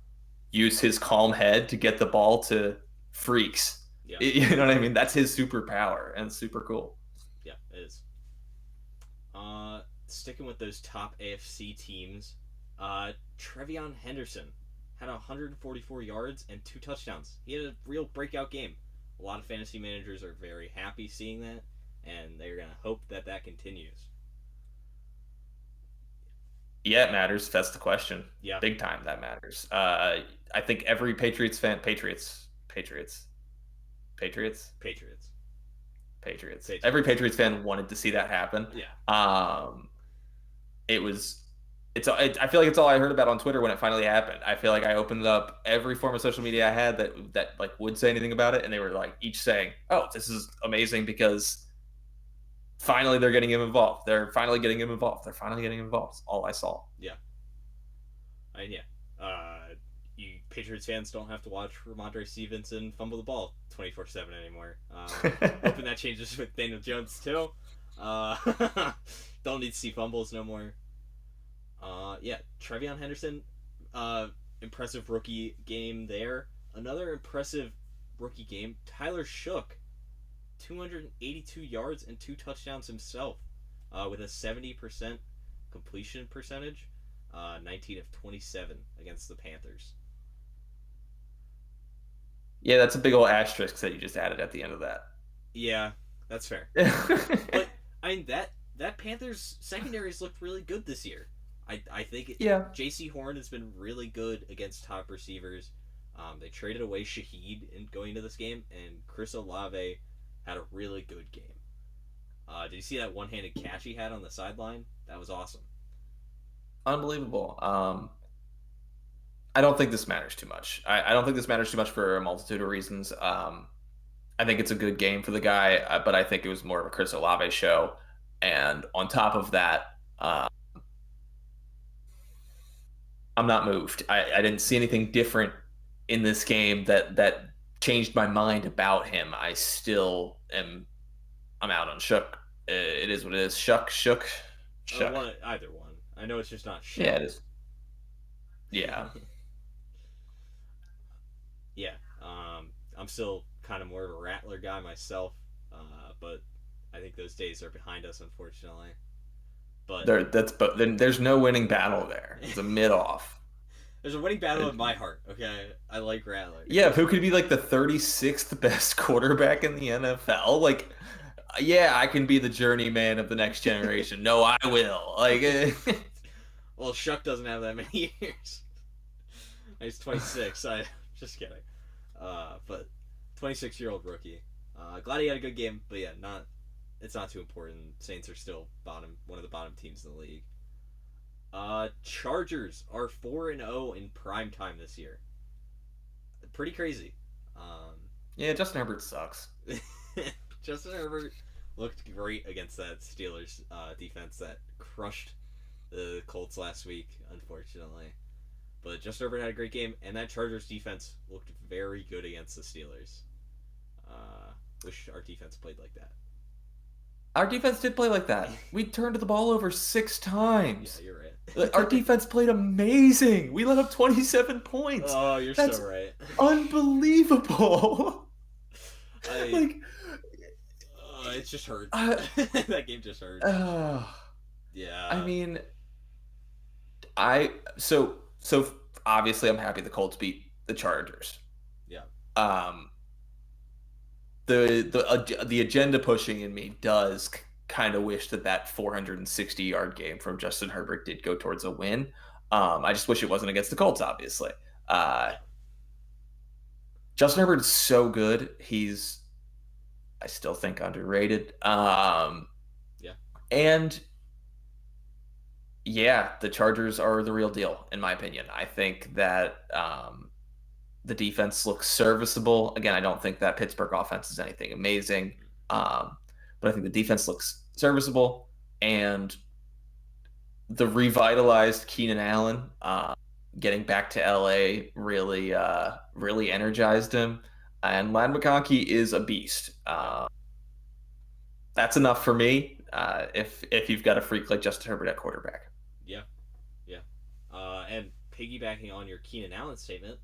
use his calm head to get the ball to freaks. Yeah. You know what I mean? That's his superpower, and it's super cool. Yeah, it is. Sticking with those top AFC teams, Trevion Henderson had 144 yards and 2 touchdowns. He had a real breakout game. A lot of fantasy managers are very happy seeing that, and they're going to hope that that continues. Yeah, it matters. That's the question. Yeah. Big time, that matters. I think every Patriots fan, Patriots. Patriots. Every Patriots fan wanted to see that happen. Yeah. It was. I feel like it's all I heard about on Twitter when it finally happened. I feel like I opened up every form of social media I had that like would say anything about it, and they were like each saying, "Oh, this is amazing because finally they're getting him involved. They're finally getting him involved. They're finally getting him involved." That's all I saw. Yeah. Yeah. You Patriots fans don't have to watch Ramondre Stevenson fumble the ball 24/7 anymore. Hoping that changes with Daniel Jones too. Don't need to see fumbles no more. Yeah, Trevion Henderson, impressive rookie game there. Another impressive rookie game. Tyler Shook, 282 yards and 2 touchdowns himself, with a 70% completion percentage, 19 of 27 against the Panthers. Yeah, that's a big old asterisk that you just added at the end of that. Yeah, that's fair. But I mean that Panthers secondaries looked really good this year. I think J.C. Horn has been really good against top receivers. They traded away Shaheed in going into this game, and Chris Olave had a really good game. Did you see that one-handed catch he had on the sideline? That was awesome. Unbelievable. I don't think this matters too much. I don't think this matters too much for a multitude of reasons. I think it's a good game for the guy, but I think it was more of a Chris Olave show. And on top of that, I'm not moved. I didn't see anything different in this game that changed my mind about him. I still am. I'm out on Shook. It is what it is. Shook. Either one. I know it's just not Shook. Yeah, it is. Yeah. Yeah. I'm still kind of more of a Rattler guy myself, but I think those days are behind us, unfortunately. But then there's no winning battle there. It's a mid-off. There's a winning battle in my heart. Okay, I like Rattler. Yeah, who could be like the 36th best quarterback in the NFL? Like, yeah, I can be the journeyman of the next generation. No, I will. Like, well, Shuck doesn't have that many years. He's 26. I just kidding. But 26-year-old rookie. Glad he had a good game, but yeah, it's not too important. Saints are still one of the bottom teams in the league. Chargers are 4-0 in prime time this year. Pretty crazy. Yeah, Justin Herbert sucks. Justin Herbert looked great against that Steelers defense that crushed the Colts last week, unfortunately. But Justin Herbert had a great game, and that Chargers defense looked very good against the Steelers. Wish our defense played like that. Our defense did play like that. We turned the ball over 6 times. Yeah, you're right. Our defense played amazing. We let up 27 points. Oh, you're so right. Unbelievable. It just hurt. That game just hurt. Yeah. I mean, so obviously I'm happy the Colts beat the Chargers. Yeah. The agenda pushing in me does kind of wish that 460-yard game from Justin Herbert did go towards a win. I just wish it wasn't against the Colts, obviously. Justin Herbert is so good. He's, I still think, underrated. Yeah. And yeah, the Chargers are the real deal, in my opinion. I think that the defense looks serviceable. Again, I don't think that Pittsburgh offense is anything amazing, but I think the defense looks serviceable. And the revitalized Keenan Allen getting back to LA really energized him. And Lad McConkey is a beast. Yeah. That's enough for me. If you've got a freak like Justin Herbert at quarterback. Yeah. Yeah. And piggybacking on your Keenan Allen statement,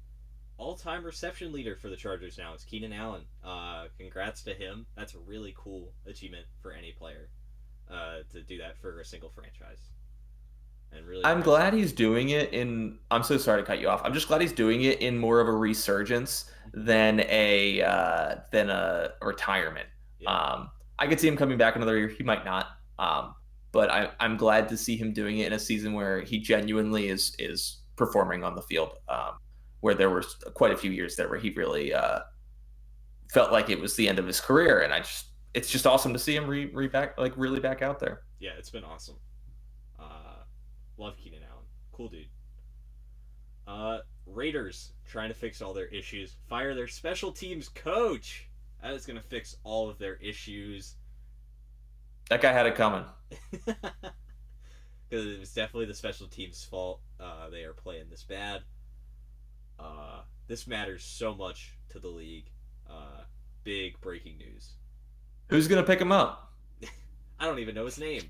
all-time reception leader for the Chargers now is Keenan Allen. Congrats to him. That's a really cool achievement for any player to do that for a single franchise. And really I'm impressive. glad he's doing it in. I'm so sorry to cut you off. I'm just glad he's doing it in more of a resurgence than a retirement. Yeah. Um, I could see him coming back another year. He might not. But I'm glad to see him doing it in a season where he genuinely is performing on the field. Where there were quite a few years there where he really felt like it was the end of his career, and it's just awesome to see him back like really back out there. Yeah, it's been awesome. Love Keenan Allen. Cool dude. Raiders trying to fix all their issues. Fire their special teams coach. That is going to fix all of their issues. That guy had it coming. Because it was definitely the special teams' fault. They are playing this bad. This matters so much to the league. Big breaking news. Who's gonna pick him up? I don't even know his name.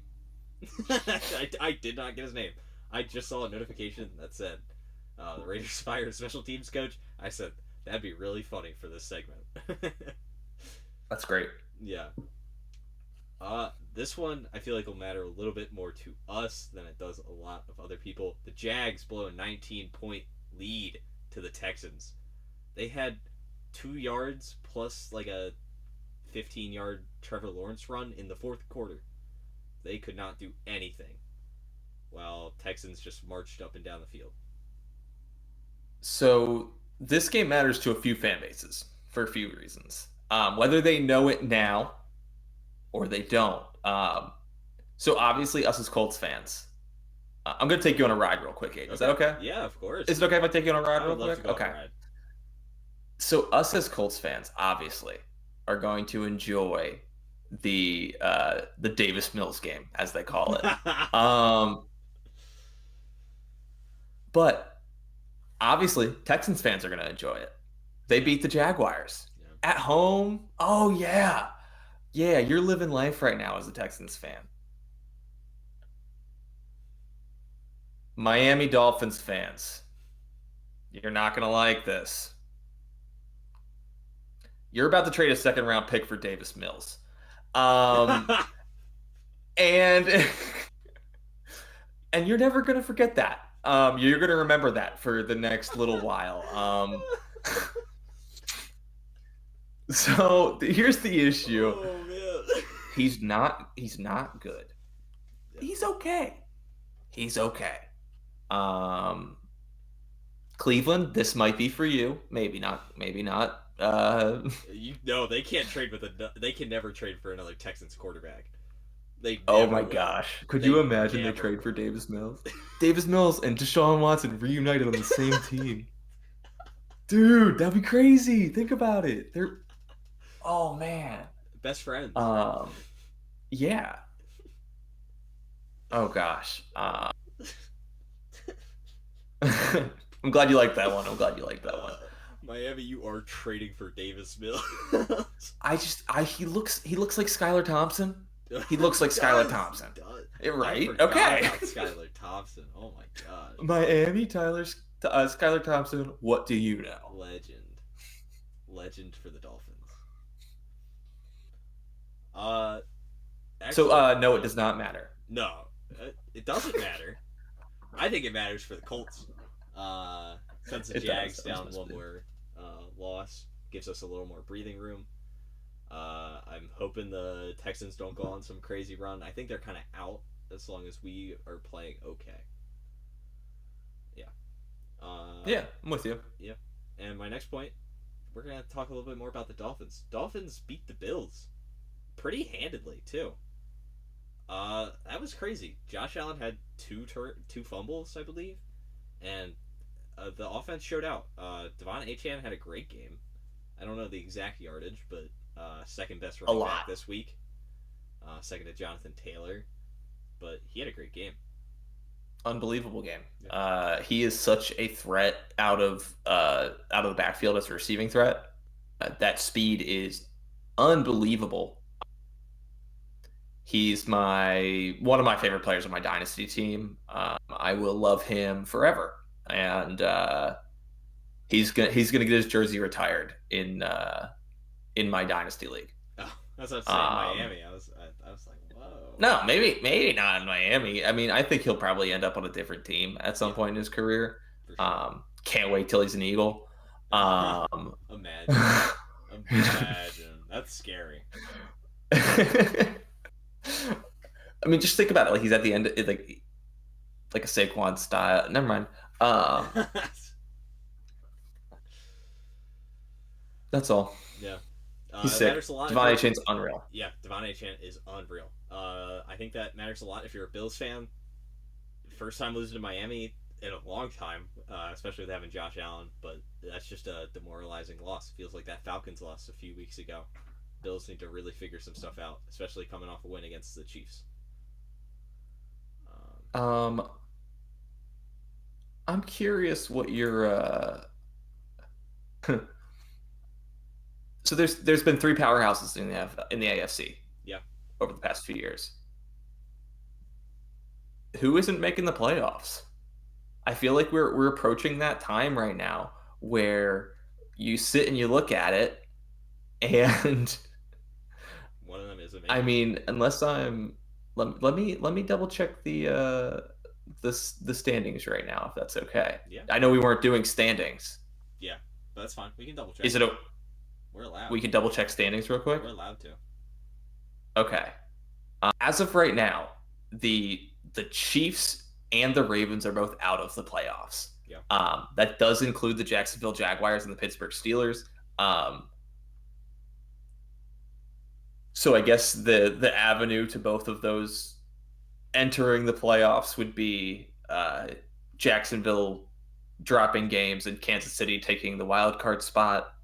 I did not get his name. I just saw a notification that said the Raiders fired special teams coach. I said that'd be really funny for this segment. That's great. Yeah. This one I feel like will matter a little bit more to us than it does a lot of other people. The Jags blow a 19-point lead to the Texans. They had 2 yards plus like a 15-yard Trevor Lawrence run in the fourth quarter. They could not do anything while Texans just marched up and down the field. So this game matters to a few fan bases for a few reasons. Whether they know it now or they don't. So obviously, us as Colts fans, I'm gonna take you on a ride real quick, Aiden. Is that okay? Yeah, of course. Is it okay if I take you on a ride I real would love quick? to go Okay. on a ride. So us as Colts fans, obviously, are going to enjoy the Davis Mills game, as they call it. But obviously, Texans fans are going to enjoy it. They beat the Jaguars Yeah. at home. Oh yeah, yeah. You're living life right now as a Texans fan. Miami Dolphins fans, you're not going to like this. You're about to trade a second round pick for Davis Mills. And and you're never gonna forget that. You're gonna remember that for the next little while. So here's the issue. Oh man. He's not good. He's okay. He's okay. Cleveland, this might be for you. Maybe not. Maybe not. They can't trade with they can never trade for another Texans quarterback. They Oh never my will. gosh. Could They you imagine they never trade for will. Davis Mills? Davis Mills and Deshaun Watson reunited on the same team. Dude, that'd be crazy. Think about it. Oh man. Best friends. Yeah. Oh gosh. I'm glad you like that one. I'm glad you like that one. Miami, you are trading for Davis Mills. He looks like Skylar Thompson. He looks like Skylar Thompson. Right? Okay. About Skylar Thompson. Oh my god. Miami, Skylar Thompson. What do you know? Legend for the Dolphins. No, it does not matter. No, it doesn't matter. I think it matters for the Colts. Since the Jags down one more loss gives us a little more breathing room. I'm hoping the Texans don't go on some crazy run. I think they're kind of out as long as we are playing okay. Yeah. Yeah, I'm with you. Yeah. And my next point, we're going to talk a little bit more about the Dolphins. Dolphins beat the Bills pretty handedly, too. That was crazy. Josh Allen had two fumbles, I believe, and the offense showed out. Devon Achane had a great game. I don't know the exact yardage, but second best running back this week. Second to Jonathan Taylor, but he had a great game. Unbelievable game. Yeah. He is such a threat out of the backfield as a receiving threat. That speed is unbelievable. He's my one of my favorite players on my dynasty team. I will love him forever, and he's gonna get his jersey retired in my dynasty league. Oh, that's what I was saying. Um, Miami. I was like, whoa. no, maybe not in Miami. I mean, I think he'll probably end up on a different team at some Yeah, point in his career. for sure. Can't wait till he's an Eagle. Um, Imagine. Imagine. That's scary. I mean, just think about it. Like he's at the end, like a Saquon style. Never mind. That's all. Yeah. He's It sick. matters a lot. Devon Chain's unreal. Yeah, Devon Achane is unreal. I think that matters a lot if you're a Bills fan. First time losing to Miami in a long time, especially with having Josh Allen. But that's just a demoralizing loss. It feels like that Falcons loss a few weeks ago. Bills need to really figure some stuff out, especially coming off a win against the Chiefs. Um, I'm curious what your so there's been three powerhouses in the AFC Yeah. over the past few years. Who isn't making the playoffs? I feel like we're approaching that time right now where you sit and you look at it, and One of them is I amazing. mean, unless I'm let me double check the standings right now if that's okay. Yeah. I know we weren't doing standings. Yeah. But that's fine. We can double check. Is it a We're allowed. we can double check standings real quick? We're allowed to. Okay. As of right now, the Chiefs and the Ravens are both out of the playoffs. Yeah. That does include the Jacksonville Jaguars and the Pittsburgh Steelers. So I guess the avenue to both of those entering the playoffs would be Jacksonville dropping games and Kansas City taking the wild card spot,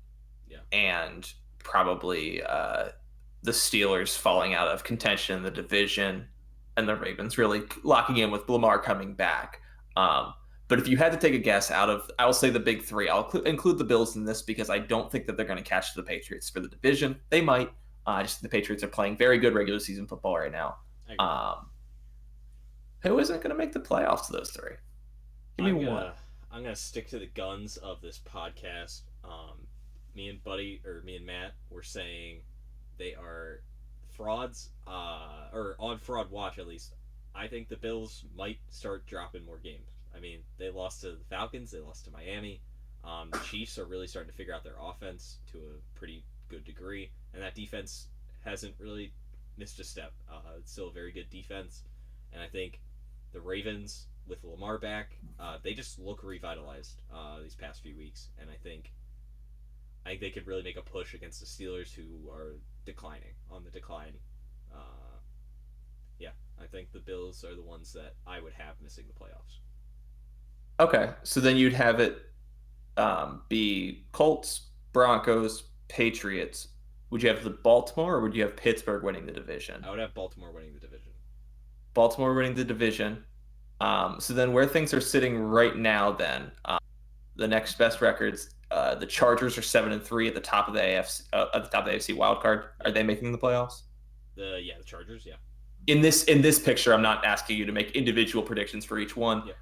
Yeah. and probably the Steelers falling out of contention in the division, and the Ravens really locking in with Lamar coming back. But if you had to take a guess out of, I'll say the big three. I'll include the Bills in this because I don't think that they're going to catch the Patriots for the division. They might. Just the Patriots are playing very good regular season football right now. Who isn't going to make the playoffs of those three? Give me one. I'm gonna stick to the guns of this podcast. Me and Matt were saying they are frauds, or on fraud watch at least. I think the Bills might start dropping more games. I mean, they lost to the Falcons, they lost to Miami. The Chiefs are really starting to figure out their offense to a pretty good degree, and that defense hasn't really missed a step. It's still a very good defense, and I think the Ravens with Lamar back, they just look revitalized these past few weeks, and I think they could really make a push against the Steelers, who are declining on the decline. Yeah, I think the Bills are the ones that I would have missing the playoffs. Okay, so then you'd have it be Colts, Broncos, Patriots. Would you have the Baltimore or would you have Pittsburgh winning the division? I would have Baltimore winning the division. Baltimore winning the division. So then where things are sitting right now, then the next best records, the Chargers are 7-3 at the top of the AFC, at the top of the AFC wild card. Are they making the playoffs? The Chargers, yeah. In this picture, I'm not asking you to make individual predictions for each one. Yeah.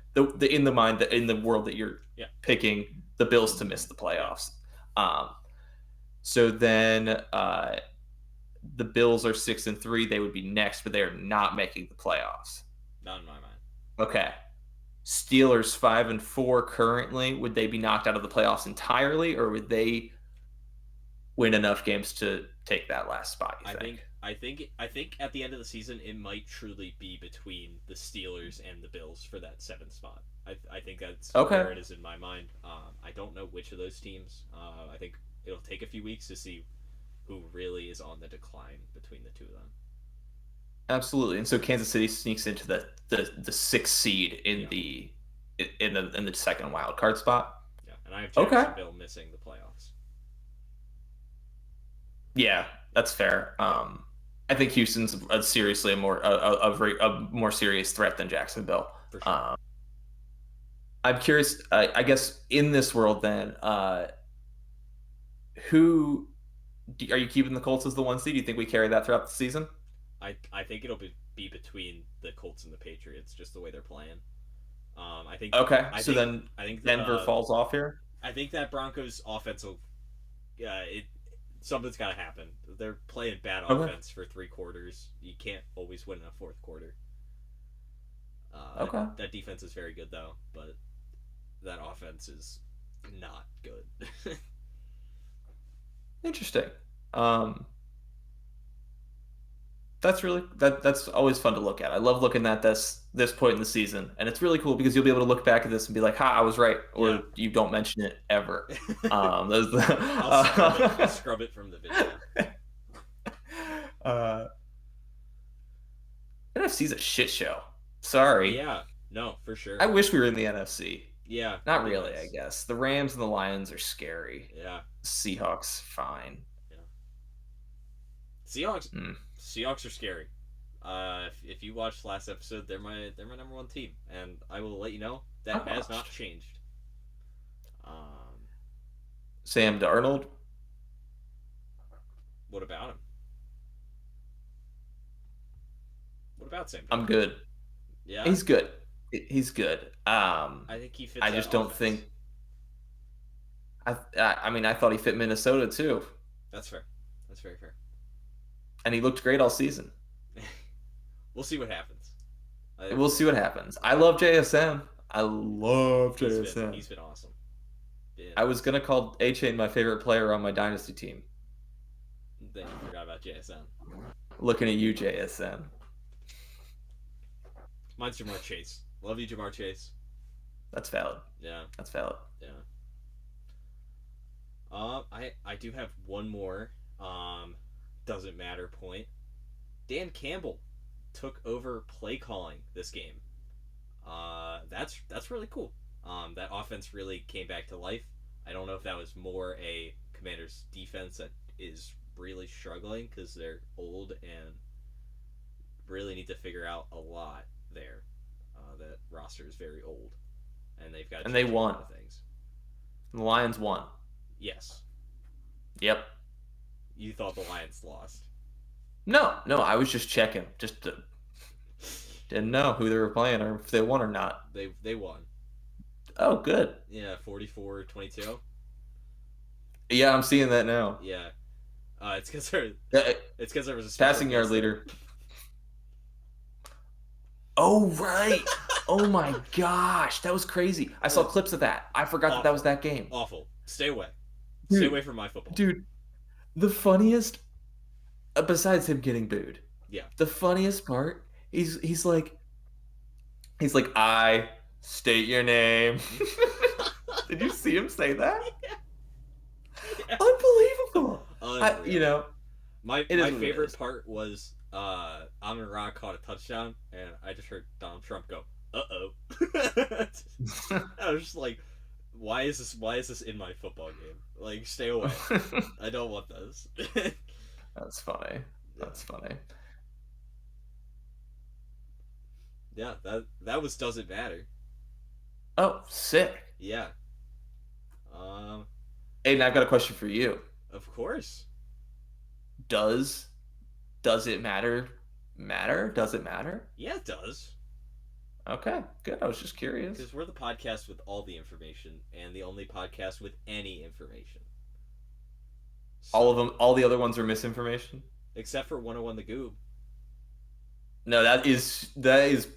In the world that you're picking the Bills to miss the playoffs. So then the Bills are 6-3. They would be next, but they are not making the playoffs. Not in my mind. Okay. Steelers 5-4 currently. Would they be knocked out of the playoffs entirely, or would they win enough games to take that last spot? You think? I think at the end of the season, it might truly be between the Steelers and the Bills for that seventh spot. I think that's where it is in my mind. I don't know which of those teams. I think it'll take a few weeks to see who really is on the decline between the two of them. Absolutely. And so Kansas City sneaks into the sixth seed in the second wild card spot. Yeah, and I have Jacksonville missing the playoffs. Yeah, that's fair. I think Houston's seriously a more serious threat than Jacksonville. For sure. I'm curious. I guess in this world, then, who are you keeping the Colts as the 1 seed? Do you think we carry that throughout the season? I think it'll be between the Colts and the Patriots, just the way they're playing. I think Okay, I so think then I think Denver falls off here. I think that Broncos offense will it something's got to happen. They're playing bad Okay. offense for 3 quarters. You can't always win in a fourth quarter. Okay. That defense is very good though, but that offense is not good. Interesting. Um, that's always fun to look at. I love looking at this point in the season, and it's really cool because you'll be able to look back at this and be like, "Ha, I was right," Yeah. or you don't mention it ever. Those I'll scrub it from the video. uh, NFC's a shit show. Sorry. Yeah, no, for sure. I wish we were in the NFC. Yeah, Not really, I guess. The Rams and the Lions are scary. Yeah. Seahawks, fine. Yeah. Seahawks. Mm. Seahawks are scary. If you watched last episode, they're my number one team, and I will let you know that has not changed. Sam Darnold. What about him? What about Sam Darnold? I'm good. Yeah, he's good. He's good. I think he fits. I just don't think. I mean, I thought he fit Minnesota too. That's fair. That's very fair. And he looked great all season. We'll see what happens. We'll see what happens. I love JSN. I love JSN. He's been awesome. Yeah. I was gonna call A-Chain my favorite player on my dynasty team. Then you forgot about JSN. Looking at you, JSN. Mine's Jamar Chase. Love you, Jamar Chase. That's valid. Yeah. That's valid. Yeah. I do have one more doesn't matter point. Dan Campbell took over play calling this game. That's really cool. That offense really came back to life. I don't know if that was more a Commanders defense that is really struggling because they're old and really need to figure out a lot there. That roster is very old, and they've got they won. A lot of things. The Lions won. Yes. Yep. You thought the Lions lost. No, I was just checking. Didn't know who they were playing or if they won or not. They won. Oh, good. Yeah, 44-22. Yeah, I'm seeing that now. Yeah. It's because there was a passing yard leader. Oh, right. Oh, my gosh. That was crazy. I saw clips of that. I forgot that was that game. Awful. Stay away. Dude, Stay away from my football. Dude, the funniest, besides him getting booed, yeah, the funniest part, he's like, I state your name. Did you see him say that? Yeah. Unbelievable. My favorite part was Amon-Ra caught a touchdown, and I just heard Donald Trump go, "Uh-oh." I was just like, why is this in my football game? Like, stay away. I don't want this. That's funny. That's funny. Yeah, that was doesn't matter. Oh, sick. Yeah. Aiden, I've got a question for you. Of course. Does it matter? Does it matter? Yeah, it does. Okay, good. I was just curious. Because we're the podcast with all the information and the only podcast with any information. So, all the other ones are misinformation? Except for 101 The Goob. No, that is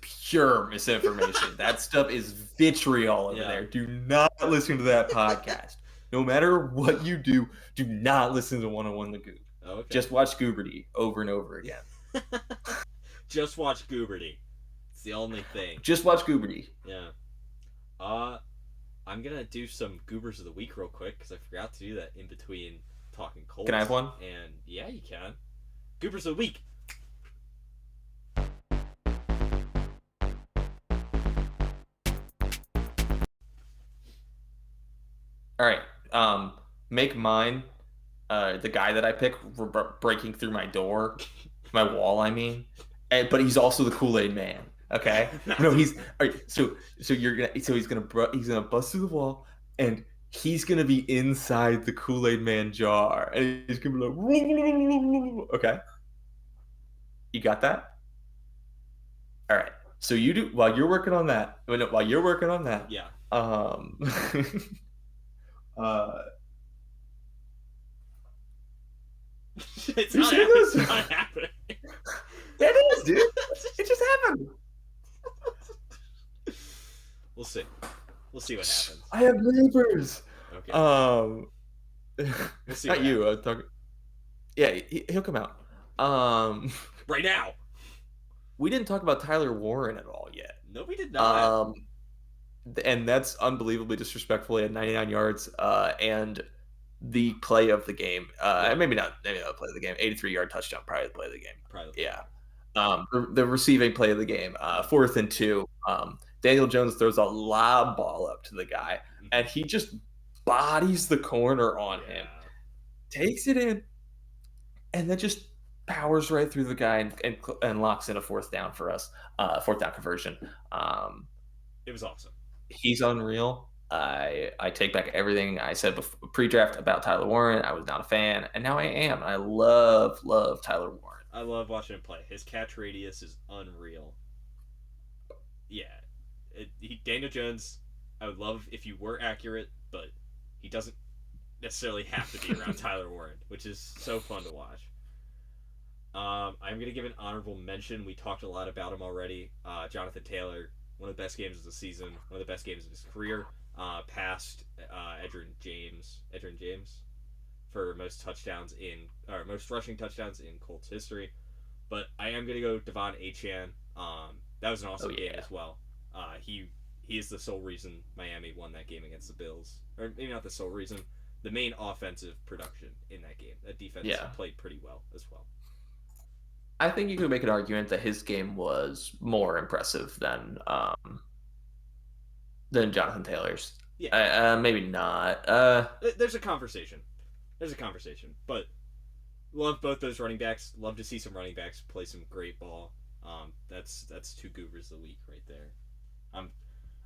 pure misinformation. That stuff is vitriol over there. Do not listen to that podcast. No matter what you do not listen to 101 The Goob. Okay. Just watch Gooberty over and over again. Just watch Gooberty. It's the only thing. Just watch Gooberty. Yeah. I'm gonna do some Goobers of the Week real quick because I forgot to do that in between talking Colts. Can I have one? And yeah, you can. Goobers of the Week. All right. Make mine the guy that I pick breaking through my door, my wall. I mean, but he's also the Kool-Aid man. Okay. No, he's all right. So he's gonna bust through the wall, and he's gonna be inside the Kool-Aid Man jar, and he's gonna be like, okay. You got that? All right. So you do while you're working on that. While you're working on that. Yeah. Um. uh. It's not happening. It is, dude. It just happened. We'll see. We'll see what happens. I have neighbors. Okay. We'll see. Not you. Talking. Yeah, he'll come out. Right now. We didn't talk about Tyler Warren at all yet. No, we did not. And that's unbelievably disrespectful. He had 99 yards. And the play of the game. Maybe not the play of the game. 83-yard touchdown, probably the play of the game. Probably. Yeah. The receiving play of the game. 4th and 2. Daniel Jones throws a lob ball up to the guy, and he just bodies the corner on him, takes it in, and then just powers right through the guy and locks in a 4th down for us. 4th down conversion. It was awesome. He's unreal. I take back everything I said before, pre-draft about Tyler Warren. I was not a fan, and now I am. I love Tyler Warren. I love watching him play. His catch radius is unreal. Yeah. Daniel Jones, I would love if you were accurate, but he doesn't necessarily have to be around Tyler Warren, which is so fun to watch. I'm going to give an honorable mention. We talked a lot about him already. Jonathan Taylor, one of the best games of the season, one of the best games of his career, past Edgerrin James for most rushing touchdowns in Colts history. But I am going to go Devon Achane. That was an awesome game as well. He is the sole reason Miami won that game against the Bills. Or maybe not the sole reason. The main offensive production in that game. That defense played pretty well as well. I think you could make an argument that his game was more impressive than Jonathan Taylor's. Yeah. Maybe not. There's a conversation. But love both those running backs. Love to see some running backs play some great ball. That's 2 goobers of the week right there. I'm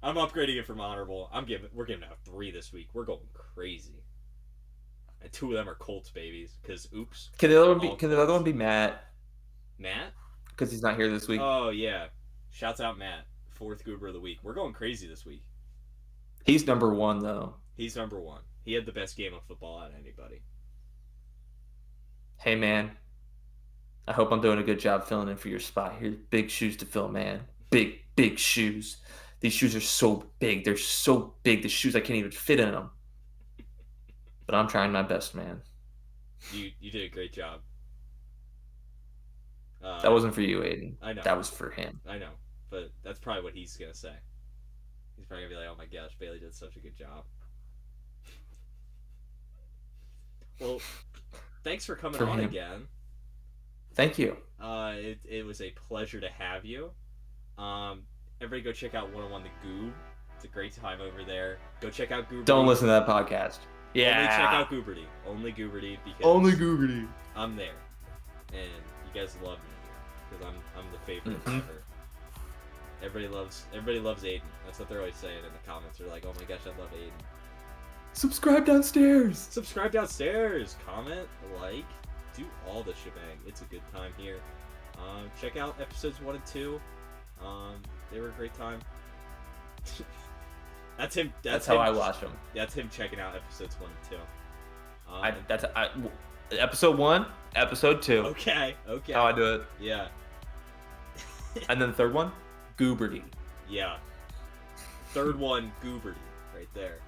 upgrading it from honorable. We're giving out 3 this week. We're going crazy. And 2 of them are Colts babies. Because oops. Can the other one be Matt? Matt? Because he's not here this week. Oh yeah. Shouts out Matt. 4th goober of the week. We're going crazy this week. He's number 1 though. He's number 1. He had the best game of football out of anybody. Hey man. I hope I'm doing a good job filling in for your spot. Here's big shoes to fill, man. Big shoes. These shoes are so big. They're so big. The shoes, I can't even fit in them. But I'm trying my best, man. You did a great job. That wasn't for you, Aiden. I know. That was for him. I know. But that's probably what he's going to say. He's probably going to be like, oh my gosh, Bailey did such a good job. Well, thanks for coming on again. Thank you. It was a pleasure to have you. Everybody go check out 101 The Goob. It's a great time over there. Go check out Gooberty. Don't listen to that podcast. Yeah. Only check out Gooberty. Only Gooberty because only Gooberty. I'm there. And you guys love me here. Because I'm the favorite ever. Everybody loves Aiden. That's what they're always saying in the comments. They're like, oh my gosh, I love Aiden. Subscribe downstairs. Comment, like, do all the shebang. It's a good time here. Check out episodes 1 and 2. They were a great time. That's him. That's how I watch them. That's him checking out episodes 1 and 2. Episode 1, episode 2. Okay. How I do it. Yeah. And then the third one, Gooberty. Yeah. Third one, Gooberty, right there.